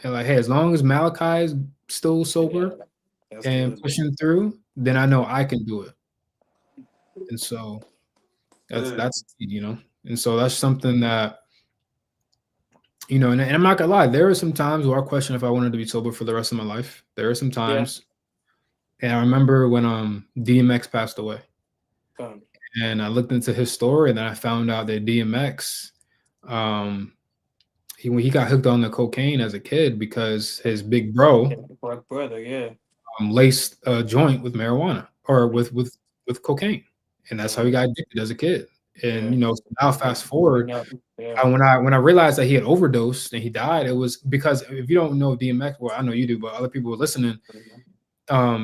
And like, hey, as long as Malachi is still Yeah. sober That's and good. pushing through, then I know I can do it. And so that's Good. that's and so that's something that and I'm not gonna lie, there are some times where I question if I wanted to be sober for the rest of my life. There are some Yeah. times, and I remember when DMX passed away, Come. and I looked into his story, and then I found out that DMX, um, when he got hooked on the cocaine as a kid because his big bro Yeah. Brother. Yeah. laced a joint with marijuana or with cocaine, and that's how he Mm. got addicted as a kid. And Yeah. so now fast forward, Growing up. Yeah. when I realized that he had overdosed and he died, it was because if you don't know DMX, well, I know you do, but other people were listening.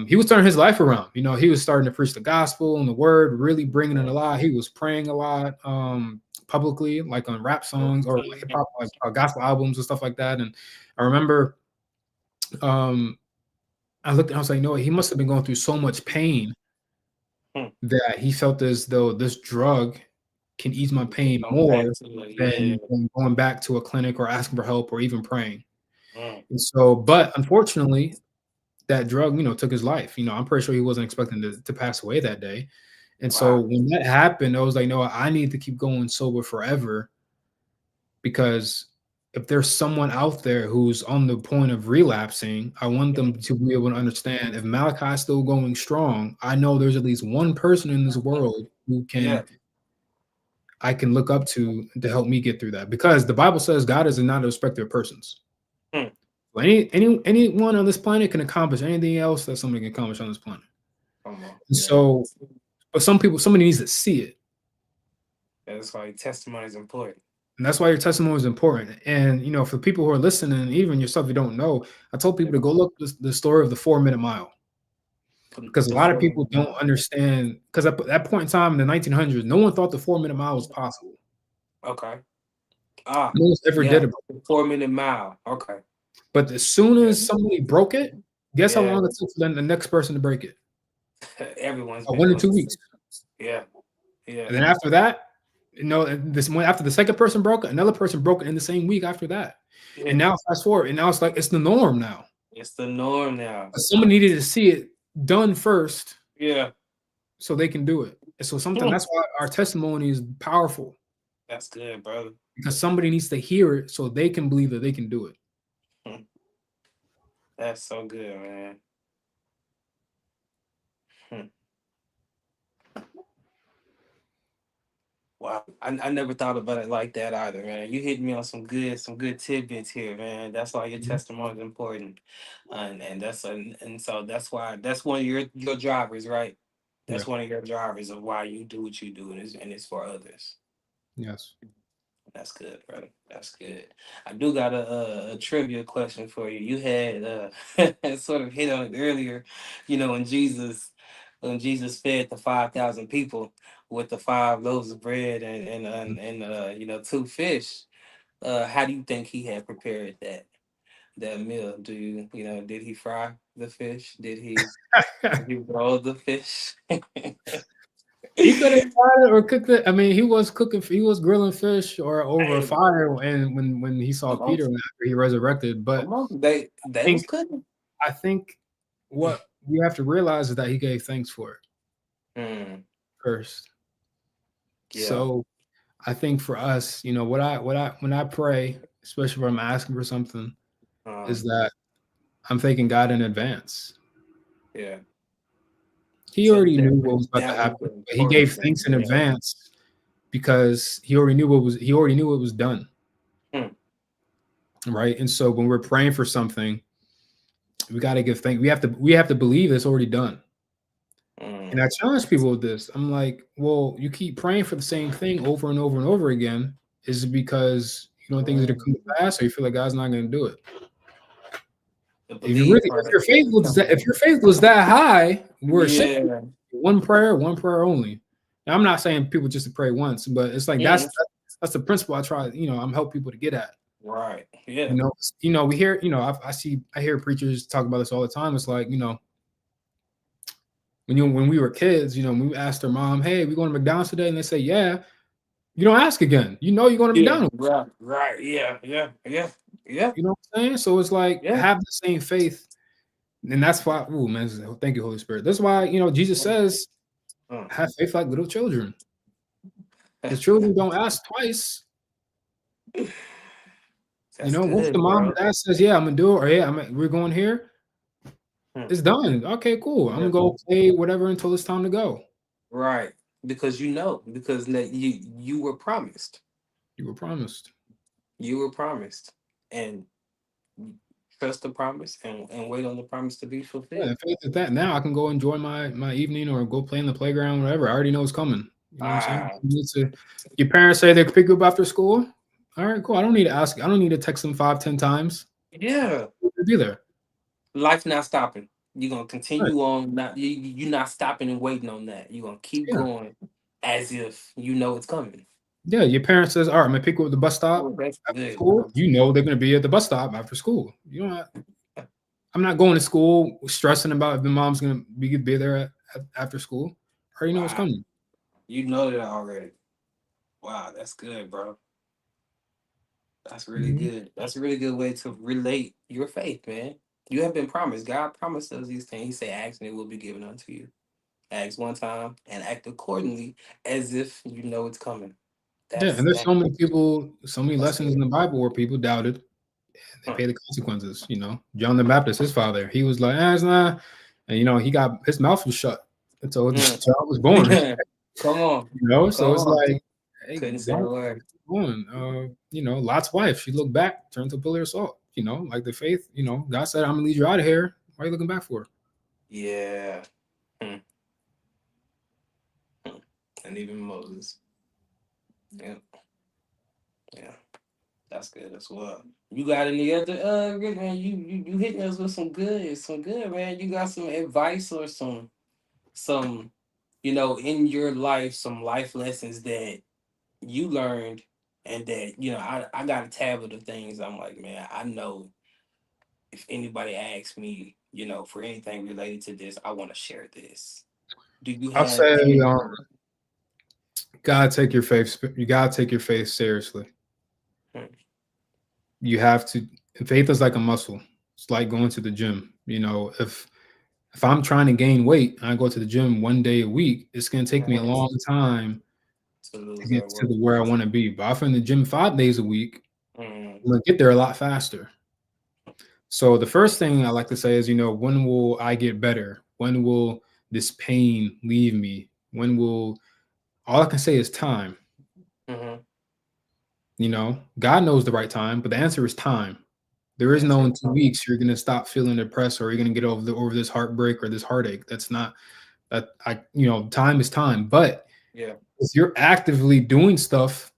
He was turning his life around. He was starting to preach the gospel and the word, really bringing it Yeah. alive. He was praying a lot publicly, like on rap songs or hip hop, like gospel albums and stuff like that. And I remember um, I looked and I was like, no, he must have been going through so much pain Hmm. that he felt as though this drug can ease my pain Come back more to it. Yeah. than going back to a clinic or asking for help or even praying. Mm. And so, but unfortunately, that drug, took his life. I'm pretty sure he wasn't expecting to pass away that day. And so Wow. when that happened, I was like, no, I need to keep going sober forever because if there's someone out there who's on the point of relapsing, I want them to be able to understand if Malachi's still going strong, I know there's at least one person in this world who Yeah. I can look up to help me get through that. Because the Bible says God is not a respecter of persons. Hmm. So anyone on this planet can accomplish anything else that somebody can accomplish on this planet. Come on. And Yeah. so, but somebody needs to see it. That's why testimony is important. And that's why your testimony is important. And for people who are listening, even yourself, you don't know, I told people Yeah. to go look the story of the 4 minute mile because a The lot of four people minute don't mile. understand. Because at that point in time in the 1900s, no one thought the 4 minute mile was possible. Okay. Ah. No one's ever did Yeah. it. 4 minute mile. Okay. But as soon Yeah. as somebody broke it, guess how Yeah. long it took for the next person to break it? Everyone's been One to doing two this. weeks. Yeah. Yeah. And then after that, this one after the second person broke it, another person broke it in the same week after that. Yeah. And now fast forward, and now it's like it's the norm now. It's the norm now. Someone needed to see it done first Yeah. so they can do it. And so something Hmm. that's why our testimony is powerful That's good, brother. because somebody needs to hear it so they can believe that they can do it. Hmm. That's so good, man. Hmm. Wow. I never thought about it like that either, man. You hit me on some good tidbits here, man. That's why your Mhm. testimony is important. And so that's one of your drivers, right? Yeah. That's one of your drivers of why you do what you do, and it's for others. Yes. That's good, brother. That's good. I do got a trivia question for you. You had sort of hit on it earlier, when Jesus fed the 5,000 people with the 5 loaves of bread and 2 fish. How do you think he had prepared that meal? Do you did he fry the fish? Did he roll the fish? He could have tried it or cooked it. I mean, he was cooking. He was grilling fish or over a Hey, fire, and when he saw come on, Peter and after he resurrected. But come on. They I was think cooking. I think what you have to realize is that he gave thanks for it Mm, first. yeah. So I think for us, what I when I pray, especially when I'm asking for something, Uh, is that I'm thanking God in advance. yeah. He So already knew what was about to that was happen, the but he important gave thing. thanks in Yeah. advance because he already knew it was done, Mm, right? And so when we're praying for something, we got to give thanks. We have to believe it's already done. And mm, I challenge people with this. I'm like, well, you keep praying for the same thing over and over and over again. Is it because you don't think it's going to come to mm. pass, or you feel like God's not going to do it? The If you believe really, if part your faith is was that, coming. if your faith was that high, we're saying Yeah. one prayer only. Now, I'm not saying people just to pray once, but it's like Mm, that's the principle I try. I'm help people to get at. right. You Yeah. know, we hear, I hear preachers talk about this all the time. It's like, when we were kids, when we asked our mom, "Hey, we going to McDonald's today?" and they say, "Yeah," you don't ask again. You're going to Yeah. McDonald's. Right. Right. Yeah. Yeah. Yeah. Yeah. You know what I'm saying? So it's like Yeah. have the same faith, and that's why. Oh man, thank you, Holy Spirit. That's why Jesus Mm, says, mm. "Have faith like little children," because children don't ask twice. That's Once the good, mom bro. or dad says, "Yeah, I'm gonna do it," or "Yeah, we're going here," Mm, it's done. Okay, cool. I'm yeah. gonna go play whatever until it's time to go. Right. Because because you were promised. You were promised. You were promised. And trust the promise and wait on the promise to be Yeah, fulfilled. faith is that. Now I can go enjoy my evening or go play in the playground, whatever. I already know it's coming. You know what I'm saying? Ah, You need to, your parents say they pick you up after school. All right, cool. I don't need to ask. I don't need to text them 5, 10 times. yeah. They'll be there. Life not stopping. You're gonna Right. continue on. Not you're not stopping and waiting on that. You're gonna keep Yeah. going as if you know it's coming. Yeah. Your parents says, "All right, I'm gonna pick you up at the bus stop Oh, that's after good, school." bro. You know they're gonna be at the bus stop after school. I'm not going to school stressing about if the mom's gonna be there after school. I already know what's Wow. coming. You know that already. Wow, that's good, bro. That's really Mhm. good. That's a really good way to relate your faith, man. You have been promised. God promised us these things. He said, "Ask and it will be given unto you." Ask one time and act accordingly as if you know it's coming. Yeah, That's and there's that. so many people, so many That's lessons in good. the Bible where people doubted and they Huh. pay the consequences. John the Baptist, his father, he was like, it's not, and he got his mouth was shut until Mm. John was born. Come on, So come it's on. like, hey, Couldn't say a don't word. go on. Lot's wife, she looked back, turned to a pillar of salt. Like the faith. God said, "I'm gonna lead you out of here." Why are you looking back for? Yeah. Hmm, hmm. And even Moses. Yeah, yeah. That's good as well. You got any other man? You hitting us with some good man. You got some advice or some in your life, some life lessons that you learned and that I got a tablet of things. I'm like, man, I know if anybody asks me, for anything related to this, I want to share this. Do you I'll have say, any? God, take your faith. You gotta take your faith seriously. Hmm, You have to. Faith is like a muscle. It's like going to the gym. If I'm trying to gain weight and I go to the gym 1 day a week, it's gonna take me a mhm, long time to to lose get that to weight? the where I want to be. But if I'm in the gym 5 days a week, Mm, I'm gonna get there a lot faster. So the first thing I like to say is, when will I get better? When will this pain leave me? When will all I can say is time. mm-hmm. God knows the right time, but the answer is time. There is no Answer in is 2 weeks you're gonna stop feeling depressed or you're gonna get over this heartbreak or this heartache. That's not that I time is time. But yeah. if you're actively doing stuff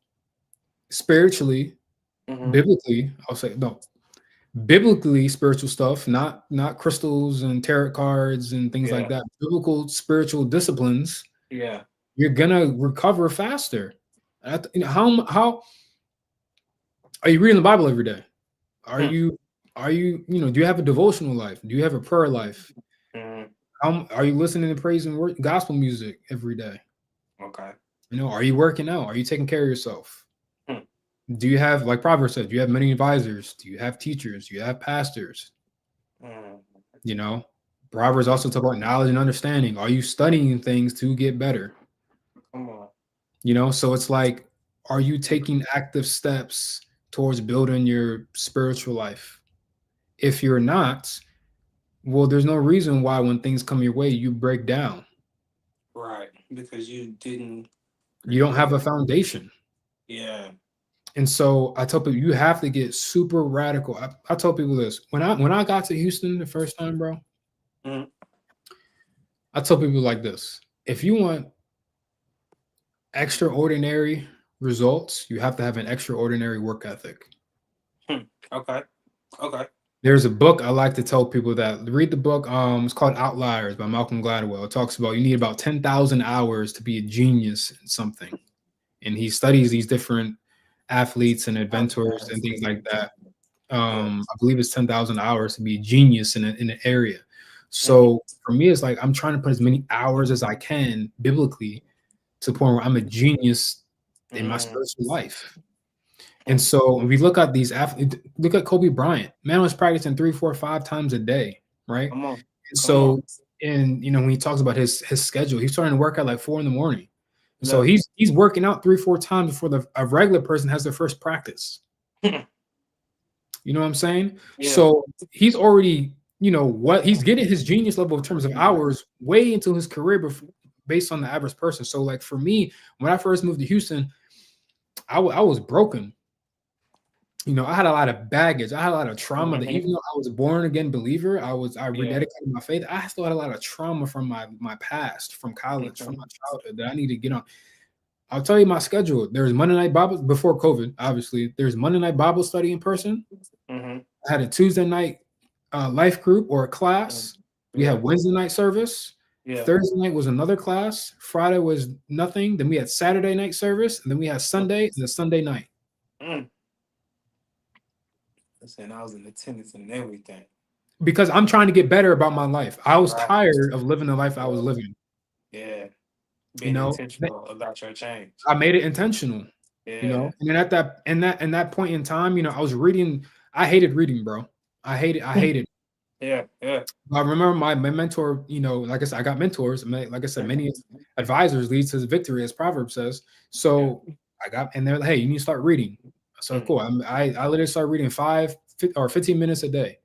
spiritually, Mm-hmm. biblically, I'll say no, biblically spiritual stuff, not crystals and tarot cards and things like Yeah. that. Biblical spiritual disciplines, Yeah. you're gonna recover faster. How Are you reading the Bible every day? Are Hmm. you do you have a devotional life? Do you have a prayer life? Hmm. Are you listening to praise and gospel music every day? Okay. Are you working out? Are you taking care of yourself? Hmm. Do you have, like Proverbs said, do you have many advisors? Do you have teachers? Do you have pastors? Hmm. You know, Proverbs also talk about knowledge and understanding. Are you studying things to get better? Come on. So it's like, are you taking active steps towards building your spiritual life? If you're not, well, there's no reason why when things come your way, you break down. Right. Because you didn't You don't have create. a foundation. Yeah. And so I tell people you have to get super radical. I tell people this when I got to Houston the first time, bro. Hmm. I tell people like this: if you want extraordinary results, you have to have an extraordinary work ethic. Hmm. Okay. Okay. There's a book I like to tell people that read the book. It's called Outliers by Malcolm Gladwell. It talks about you need about 10,000 hours to be a genius in something, and he studies these different athletes and inventors and things like that. Yeah. I believe it's 10,000 hours to be a genius in an area. Hmm. So for me, it's like I'm trying to put as many hours as I can biblically to the point where I'm a genius in my Hmm. spiritual life. And so when we look at these athletes, look at Kobe Bryant. Man was practicing 3, 4, 5 times a day, right? Come on. And Come on. so, and when he talks about his schedule, he's starting to work at like 4 in the morning. And so Yeah. he's working out 3, 4 times before a regular person has their first practice. You know what I'm saying? Yeah. So he's already, what he's getting his genius level in terms of hours way into his career based on the average person. So like for me, when I first moved to Houston, I was broken. I had a lot of baggage. I had a lot of trauma that Hmm. even though I was a born again believer, I Yeah. rededicated my faith. I still had a lot of trauma from my past, from college, from Hmm. my childhood that I need to get on. I'll tell you my schedule. There's Monday night Bible before COVID, obviously. There's Monday night Bible study in person. Hmm. I had a Tuesday night life group or a class. We Yeah. had Wednesday night service. Yeah. Thursday night was another class. Friday was nothing. Then we had Saturday night service, and then we had Sunday and the Sunday night. Mm. Listen, I was in attendance and everything. Because I'm trying to get better about my life. I was Right. tired of living the life I was Yeah. living. Yeah. You Being know, intentional about your change. I made it intentional. Yeah. And then at that point in time, I was reading. I hated reading, bro. I hated. Yeah. Yeah. I remember my mentor, like I said, I got mentors. Like I said, many advisors leads to victory, as Proverbs says. Yeah. So and they're like, hey, you need to start reading. So Mm. cool. I literally started reading 15 minutes a day.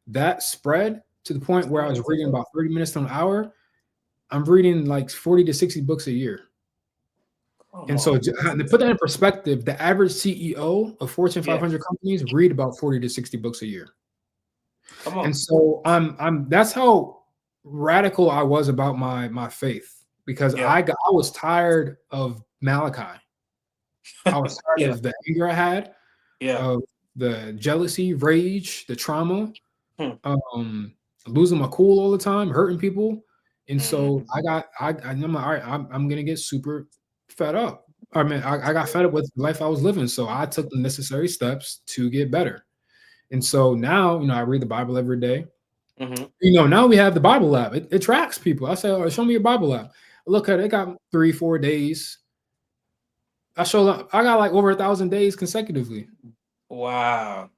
That spread to the point where I was reading about 30 minutes to an hour. I'm reading like 40 to 60 books a year. Come And so on. to put that in perspective, the average CEO of Fortune Yeah. 500 companies read about 40 to 60 books a year. Come And on. so I'm that's how radical I was about my faith because Yeah. I was tired of Malachi. I was tired Yeah. of the anger I had, Yeah. of the jealousy, rage, the trauma, Hmm. um, losing my cool all the time, hurting people. And so Hmm. I'm like, all right, I'm gonna get super fed up. I mean, I got fed up with the life I was living. So I took the necessary steps to get better. And so now, I read the Bible every day. Hmm. Now we have the Bible app. It tracks people. I say, oh, show me your Bible app. Look at it. It got 3, 4 days. I got like over 1,000 days consecutively. Wow.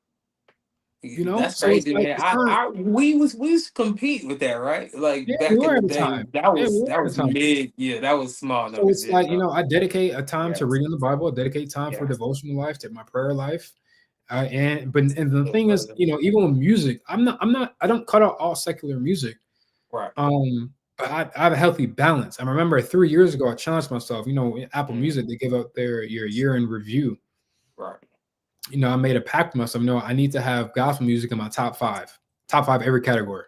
That's So it's crazy, like man. it's not. We was compete with that, right? Like Yeah, we back in were the at a day, time. that Yeah, we was were that at a was time. mid. Yeah, that was small So it's numbers. like, So I dedicate a time yeah, to reading the Bible, I dedicate time for yeah, devotional life, to my prayer life. And the yeah, thing is, brother. even with music, I don't cut out all secular music. Right. But I have a healthy balance. I remember 3 years ago, I challenged myself, in Apple Mm, Music, they give out your year in review. right. I made a pact with myself, I need to have gospel music in my top five every category.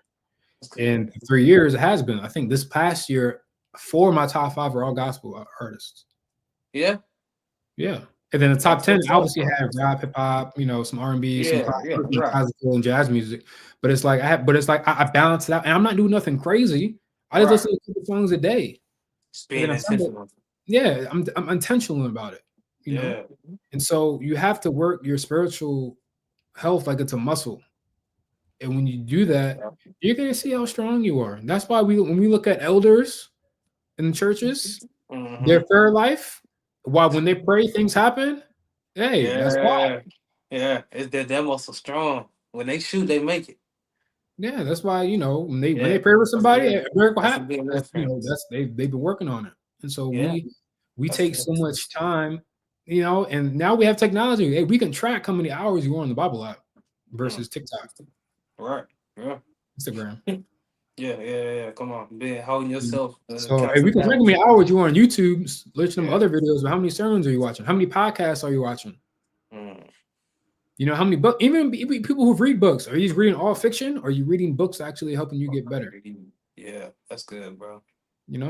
That's And good. for 3 years, it has been. I think this past year, 4 of my top 5 are all gospel artists. Yeah, Yeah. And then the top that's 10 what's up, obviously bro. have rap, hip hop, some R&B, some Yeah, yeah, right. classical and jazz music. But it's like I balance it out, and I'm not doing nothing crazy. I just Right. listen to a couple songs a day, Just and then being on Sunday, intentional. yeah, I'm intentional about it. you know. Yeah. And so you have to work your spiritual health like it's a muscle. And when you do that, you're gonna see how strong you are. And that's why when we look at elders in churches, their Mm-hmm. prayer life, why when they pray, things happen. Hey, that's why. Yeah. Yeah. It's that that muscle strong. When they shoot, they make it. Yeah, that's why, when they Yeah. pray with That's somebody, good. a miracle That's a happens. good That's reference. that's they've been working on it. And so Yeah. we That's take good. so much time, and now we have technology. Hey, we can track how many hours you are on the Bible app Mm. versus TikTok, Right. Yeah. Instagram. Yeah. Yeah. Yeah. Come on. Being holding Mm. yourself So, hey, we can track how many accountability. hours you are on YouTube, listening to Yeah. other videos, but how many sermons are you watching? How many podcasts are you watching? Mm. How many books? Even people who read books, are you just reading all fiction? Or are you reading books actually helping you get better? Yeah. That's good, bro.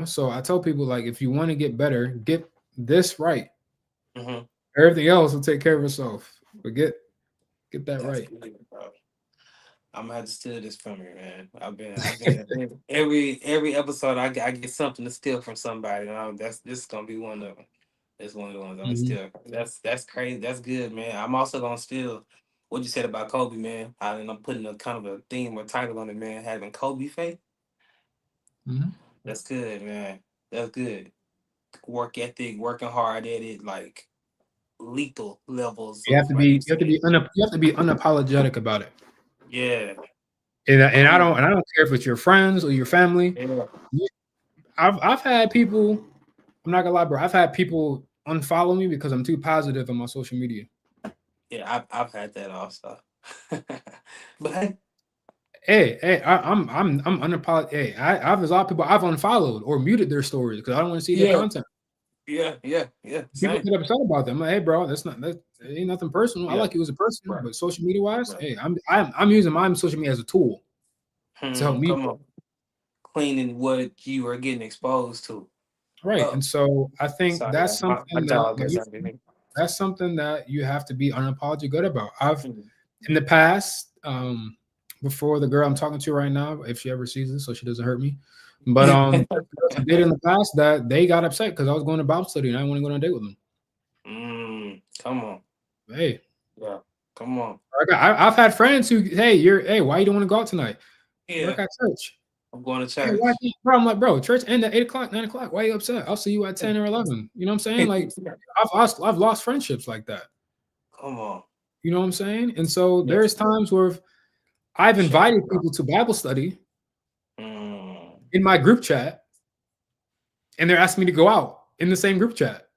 So I tell people, like, if you want to get better, get this right. Mm-hmm. Everything else will take care of itself. But get that That's right. good, bro. I'm gonna have to steal this from you, man. I've been every episode I get something to steal from somebody. And that's this is gonna be one of them. It's one of the ones I'm gonna Mhm. steal. That's crazy. That's good, man. I'm also gonna steal what you said about Kobe, man. And I'm putting a kind of a theme or title on it, man. Having Kobe faith. Mhm. That's good, man. That's good. Work ethic, working hard at it, like lethal levels You have of to like be you said. you have to be unapologetic about it. Yeah. And I Come don't on. and I don't care if it's your friends or your family. Yeah. I've had people. I'm not gonna lie, bro. I've had people unfollow me because I'm too positive on my social media. Yeah, I've had that also. But hey, Hey, I'm unapologetic. Hey, I've there's a lot of people I've unfollowed or muted their stories because I don't want to see their yeah, content. yeah, People same. get upset about them. I'm like, hey, bro, that ain't nothing personal. I Yeah, like you as a person, right, but social media wise, right. hey, I'm using my social media as a tool to help me Come grow. on, cleaning what you are getting exposed to. Right. Oh, And so I think sorry, that's my something dog is under me. that's something that you have to be unapologetic good about. I've Hmm. in the past, before the girl I'm talking to right now, if she ever sees this, so she doesn't hurt me. But girls I dated in the past that they got upset because I was going to Bible study and I didn't want to go on a date with them. Come on, Hey, yeah, come on, I've had friends who, hey, why you don't want to go out tonight? yeah. Work at church. I'm going to Hey, why church. can't, bro? I'm like, bro, church end at 8 o'clock, 9 o'clock. Why are you upset? I'll see you at 10 or 11. You know what I'm saying? Like, I've lost friendships like that. Come on, You know what I'm saying? And so yes, there's times where I've shame. invited people to Bible study Mm. in my group chat, and they're asking me to go out in the same group chat.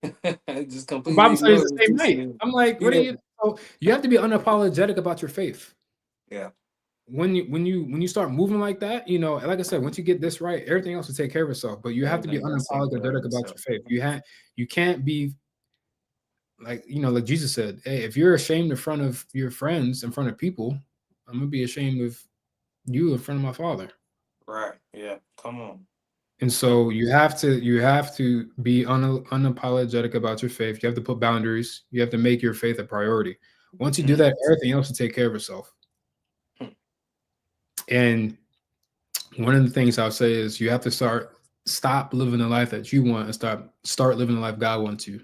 Just Bible completely study is ignore the it. same night. I'm like, what are Yeah, you? So you have to be unapologetic about your faith. yeah. When you start moving like that, like I said, once you get this right, everything else will take care of itself. But you have to be Everything else taken care unapologetic of about your itself. faith. You can't be like Jesus said, hey, if you're ashamed in front of your friends, in front of people, I'm gonna be ashamed of you in front of my father. Right. Yeah. Come on. And Come so you have to be unapologetic about your faith. You have to put boundaries. You have to make your faith a priority. Once you do on. that, everything else will take care of itself. Mm. And one of the things I'll say is you have to stop living the life that you want and start living the life God wants you.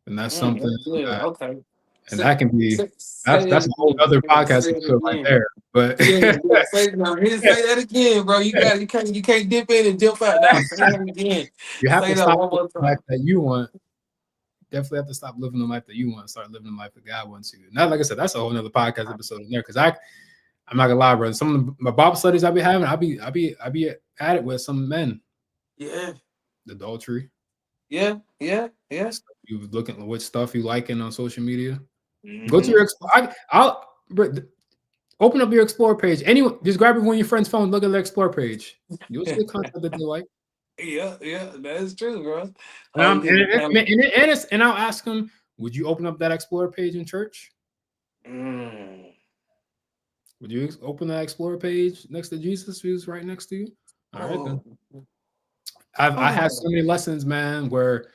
And that's something That's good. that Okay. and Say, that can be say that that's a whole again. other You gotta podcast say it episode right again. there. But Yeah, yeah. Say no. Here, say that again, bro. You can't dip in and dip out. Now say that again. you have Say to that stop one living more the life time. that you want. Definitely have to stop living the life that you want and start living the life that God wants you. Not like I said, that's a whole nother podcast episode in there. Cause I'm not gonna lie, bro. Some of my Bible studies I be having, I be at it with some men. Yeah. Adultery. Yeah. Yeah. Yeah. You looking at what stuff you liking on social media. Go to Mm-hmm. your open up your explore page. Anyone just grab it on your friend's phone, look at the explore page. You'll see the content that they like. Yeah. Yeah. That is true, bro. And Hold you to accountable. I'll ask them, would you open up that explore page in church? Mm. Would you open that Explorer page next to Jesus, who's right next to you? All right, then. Oh. I had so Oh. many lessons, man, where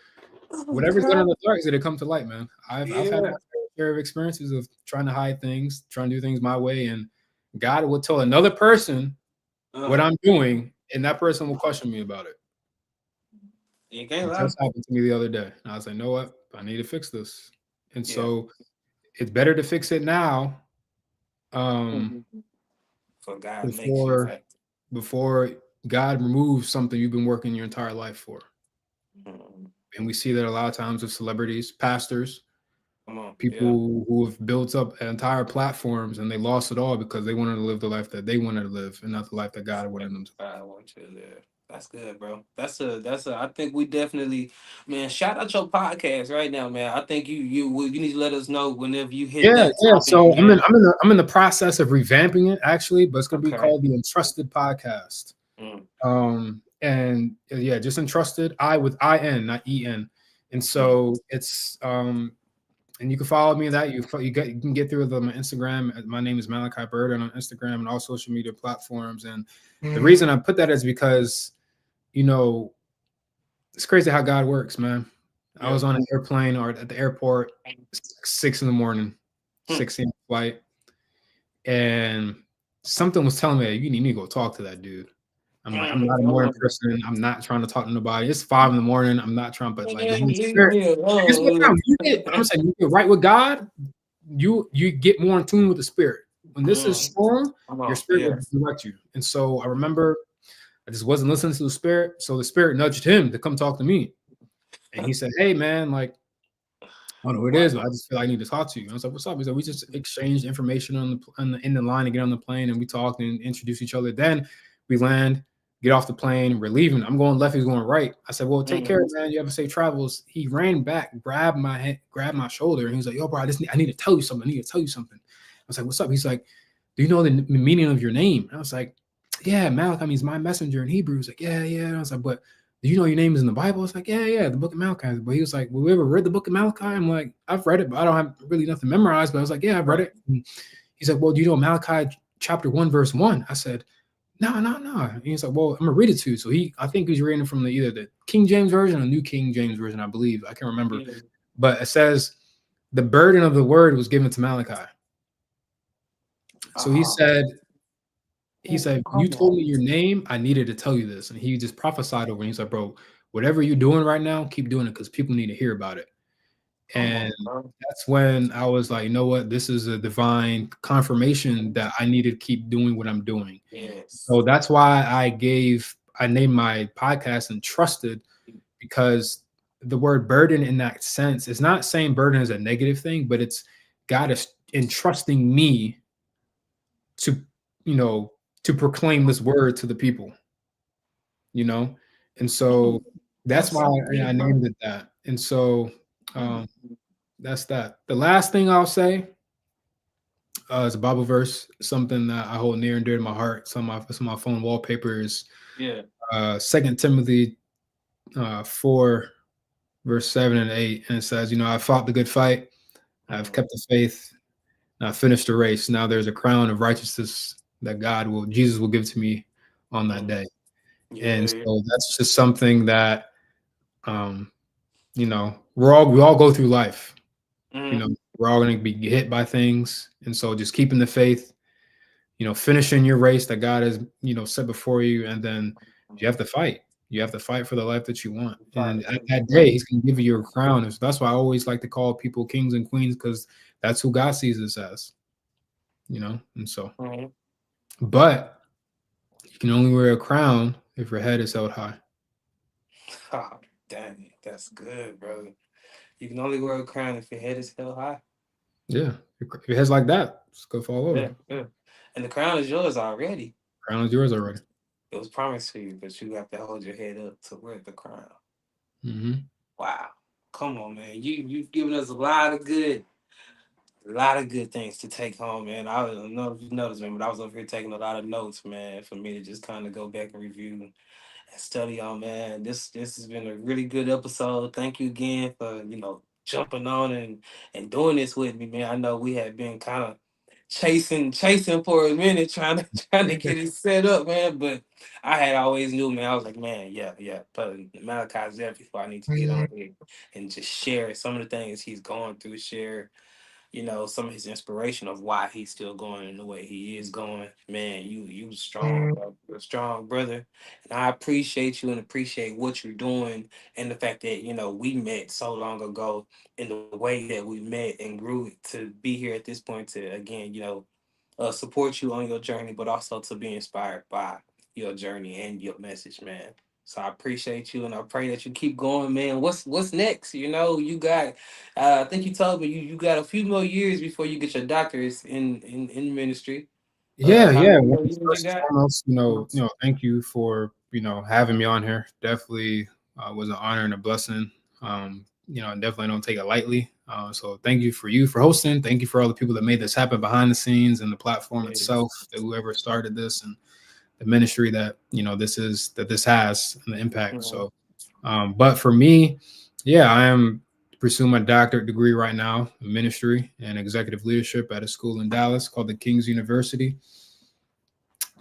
Oh whatever's done in God. the dark is gonna come to light, man. I've had my Yeah. fair share of experiences of trying to hide things, trying to do things my way, and God will tell another person what Uh. I'm doing, and that person will question me about it. You can't It lie. just happened to me the other day. And I was like, you know what? I need to fix this. And Yeah. so it's better to fix it now, um, Mhm. For God makes you before right. before God removes something you've been working your entire life for. Mhm. And we see that a lot of times with celebrities, pastors, Come on. Yeah. people who have built up entire platforms and they lost it all because they wanted to live the life that they wanted to live and not the life that God wanted them to. I want you there. That's good, bro. That's a. I think we definitely, man. Shout out your podcast right now, man. I think you need to let us know whenever you hit Yeah, that yeah. topic, So man. I'm in the process of revamping it actually, but it's gonna be Okay. called the Entrusted Podcast. Mm, And yeah, just entrusted. I with IN, not EN. And mm, so it's and you can follow me in that. You can get through my Instagram. My name is Malachi Burden on Instagram and all social media platforms. And the reason I put that is because you know it's crazy how God works, man. I yeah. was on an airplane or at the airport 6 in the morning, Hmm. 6 a.m. flight, and something was telling me you need to go talk to that dude. I'm like, I'm not a morning Mm. person. I'm not trying to talk to nobody. It's 5 in the morning. I'm not trying, but like the Man, Holy leave Spirit. me Here's what alone. now you get. I'm saying you get right with God. You get more in tune with the Spirit. When this is Mm. strong, Come your on. spirit will Yeah. direct you. And so I remember I just wasn't listening to the Spirit, so the Spirit nudged him to come talk to me, and he said, "Hey, man, like." I don't know who it is, but I Wow. just feel like I need to talk to you. I was like, "What's up?" He said, "We just exchanged information in the line to get on the plane, and we talked and introduced each other. Then we land, get off the plane, we're leaving. I'm going left, he's going right. I said, "Well, take Mm. care, man. You have a safe travels." He ran back, grabbed my head, grabbed my shoulder, and he was like, "Yo, bro, I need to tell you something. I need to tell you something." I was like, "What's up?" He's like, "Do you know the meaning of your name?" And I was like, "Yeah, Malachi means my messenger in Hebrew." He's like, "Yeah, yeah." And I was like, "But do you know your name is in the Bible?" It's like, "Yeah, yeah, the book of Malachi." But he was like, "Well, we ever read the book of Malachi?" I'm like, "I've read it, but I don't have really nothing memorized." But I was like, "Yeah, I've read Right. it." And he's like, "Well, do you know Malachi chapter 1, verse 1?" I said, "No, no, no." And he's like, "Well, I'm gonna read it to you." So I think he's reading from either the King James version or New King James version, I believe. I can't remember. Yeah. But it says the burden of the word was given to Malachi. So Ah. he said, "You Come told on. me your name. I needed to tell you this." And he just prophesied over. And he's like, "Bro, whatever you're doing right now, keep doing it because people need to hear about it." Come And on, bro. that's when I was like, you know what? This is a divine confirmation that I need to keep doing what I'm doing. Yes. So that's why I named my podcast Entrusted because the word burden in that sense is not saying burden is a negative thing, but it's God is entrusting me to, you know, to proclaim this word to the people, you know? And so Mm. that's That's why so I deep, bro. named it that. And so Mm. um, that's that. The last thing I'll say is a Bible verse, something that I hold near and dear to my heart. Some of my phone wallpapers. Yeah. 2 Timothy 4, verse 7 and 8. And it says, I fought the good fight. I've Mm. kept the faith. And I finished the race. Now there's a crown of righteousness that Jesus will give to me on that Mm. day. And Yeah. so that's just something that, um, we all go through life. Mm. We're all going to be hit by things. And so just keeping the faith, finishing your race that God has, set before you. And then you have to fight. You have to fight for the life that you want. Fight And at every that day, day. he's going to give you your crown. And so that's why I always like to call people kings and queens because that's who God sees us as. And so, Mm. but you can only wear a crown if your head is held high. Oh, dang, that's good, bro. You can only wear a crown if your head is held high. Yeah. If your head's like that, it's going to fall Yeah, over. yeah. And the crown is yours already. Crown is yours already. It was promised to you, but you have to hold your head up to wear the crown. Hmm. Wow. Come on, man. You've given us a lot of good things to take home, man. I don't know if you noticed, man, but I was over here taking a lot of notes, man, for me to just kind of go back and review and study on, man. This has been a really good episode. Thank you again for jumping on and doing this with me, man. I know we had been kind of chasing for a minute, trying to trying to get it set up, man. But I had always knew, man. I was like, man, yeah, yeah. But Malachi's there before I need to get on here and just share some of the things he's going through. Share some of his inspiration of why he's still going in the way he is going. Man, you strong, bro. You're a strong brother, and I appreciate you and appreciate what you're doing, and the fact that we met so long ago, in the way that we met and grew to be here at this point to again, support you on your journey, but also to be inspired by your journey and your message, man. So I appreciate you, and I pray that you keep going, man. What's next? You got. I think you told me you got a few more years before you get your doctors in ministry. Yeah, How yeah. many Well, more years you first and got? foremost, thank you for having me on here. Definitely was an honor and a blessing. I definitely don't take it lightly. So thank you for hosting. Thank you for all the people that made this happen behind the scenes and the platform Yes. itself. That whoever started this and the ministry that this has and the impact. Mhm. So, but for me, yeah, I am pursuing my doctorate degree right now in ministry and executive leadership at a school in Dallas called the King's University.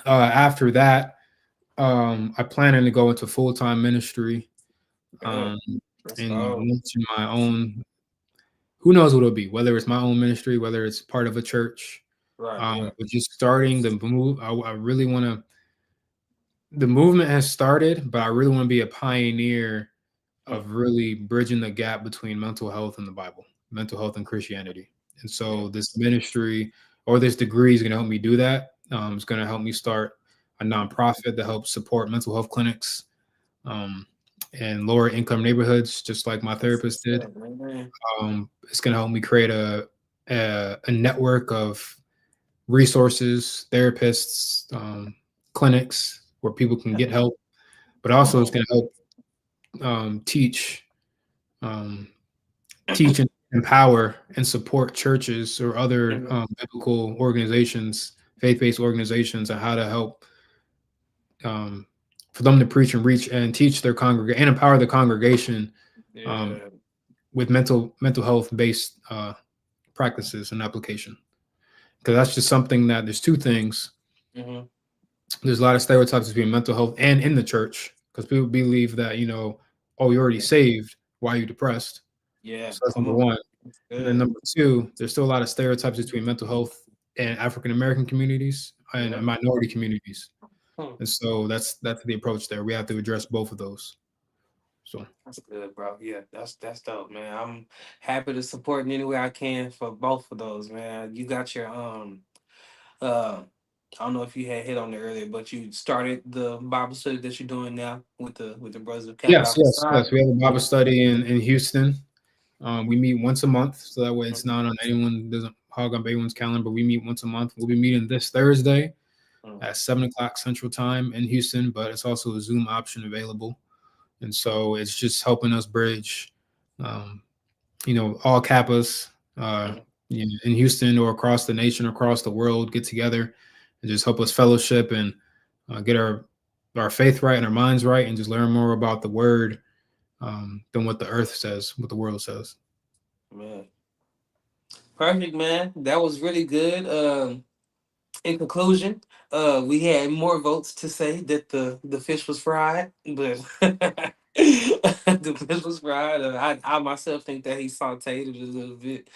After that, I plan to go into full time ministry Man, um, let's and go. launching my own. Who knows what it'll be? Whether it's my own ministry, whether it's part of a church, Right, right. but just starting the move. I really want to. The movement has started, but I really want to be a pioneer Mm, of really bridging the gap between mental health and the Bible, mental health and Christianity. And yeah. so this ministry or this degree is going to help me do that. It's going to help me start a nonprofit that helps support mental health clinics um, in lower income neighborhoods, just like my That's therapist what's did. up, man. It's going to help me create a network of resources, therapists, clinics where people can get help, but also it's going to help teach um, teach and empower and support churches or other Mhm. biblical organizations, faith-based organizations, on how to help um, for them to preach and reach and teach their congregation and empower the congregation um, Yeah. with mental health based practices and application. Because that's just something that there's two things. Hmm. There's a lot of stereotypes between mental health and in the church because people believe that oh, you're already saved. Why are you depressed? Yeah. So that's Come number on. one. That's And then good. number two, there's still a lot of stereotypes between mental health and African American communities and Yeah. minority communities. Hmm. And so that's the approach there. We have to address both of those. So That's good, bro. Yeah, that's dope, man. I'm happy to support in any way I can for both of those, man. You got your I don't know if you had hit on it earlier, but you started the Bible study that you're doing now with the Brothers of Campbell yes, yes, Outside. yes. We have a Bible Yeah. study in Houston. We meet once a month, so that way it's Mhm. not on anyone doesn't hog up anyone's calendar. But we meet once a month. We'll be meeting this Thursday Mhm. at 7 o'clock Central Time in Houston, but it's also a Zoom option available. And so it's just helping us bridge um, all Kappas Mhm. in Houston or across the nation, across the world, get together and just help us fellowship and get our faith right and our minds right, and just learn more about the Word than what the earth says, what the world says. Man. Perfect, man. That was really good. In conclusion, we had more votes to say that the fish was fried, but the fish was fried. I myself think that he sauteed it a little bit,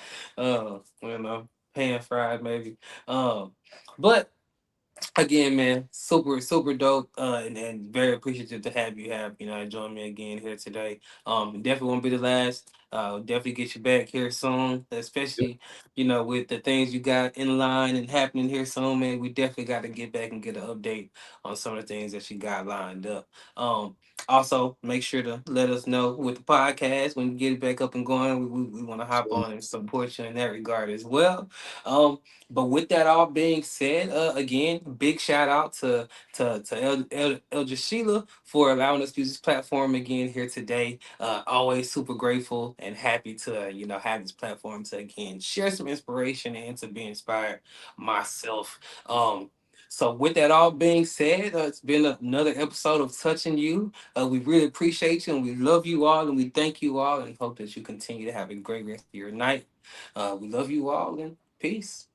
pan fried maybe. Um, but again, man, super dope, and very appreciative to have join me again here today. Definitely won't be the last. Definitely get you back here soon, Yep. especially with the things you got in line and happening here soon, man. We definitely got to get back and get an update on some of the things that you got lined up. Also, make sure to let us know with the podcast when you get it back up and going. We want to hop So, on and support you in that regard as well. But with that all being said, again, big shout out to Elder Sheila for allowing us to use this platform again here today. Always super grateful and happy to have this platform to again share some inspiration and to be inspired myself. So with that all being said, it's been another episode of Touching You. We really appreciate you and we love you all and we thank you all and hope that you continue to have a great rest of your night. We love you all and peace.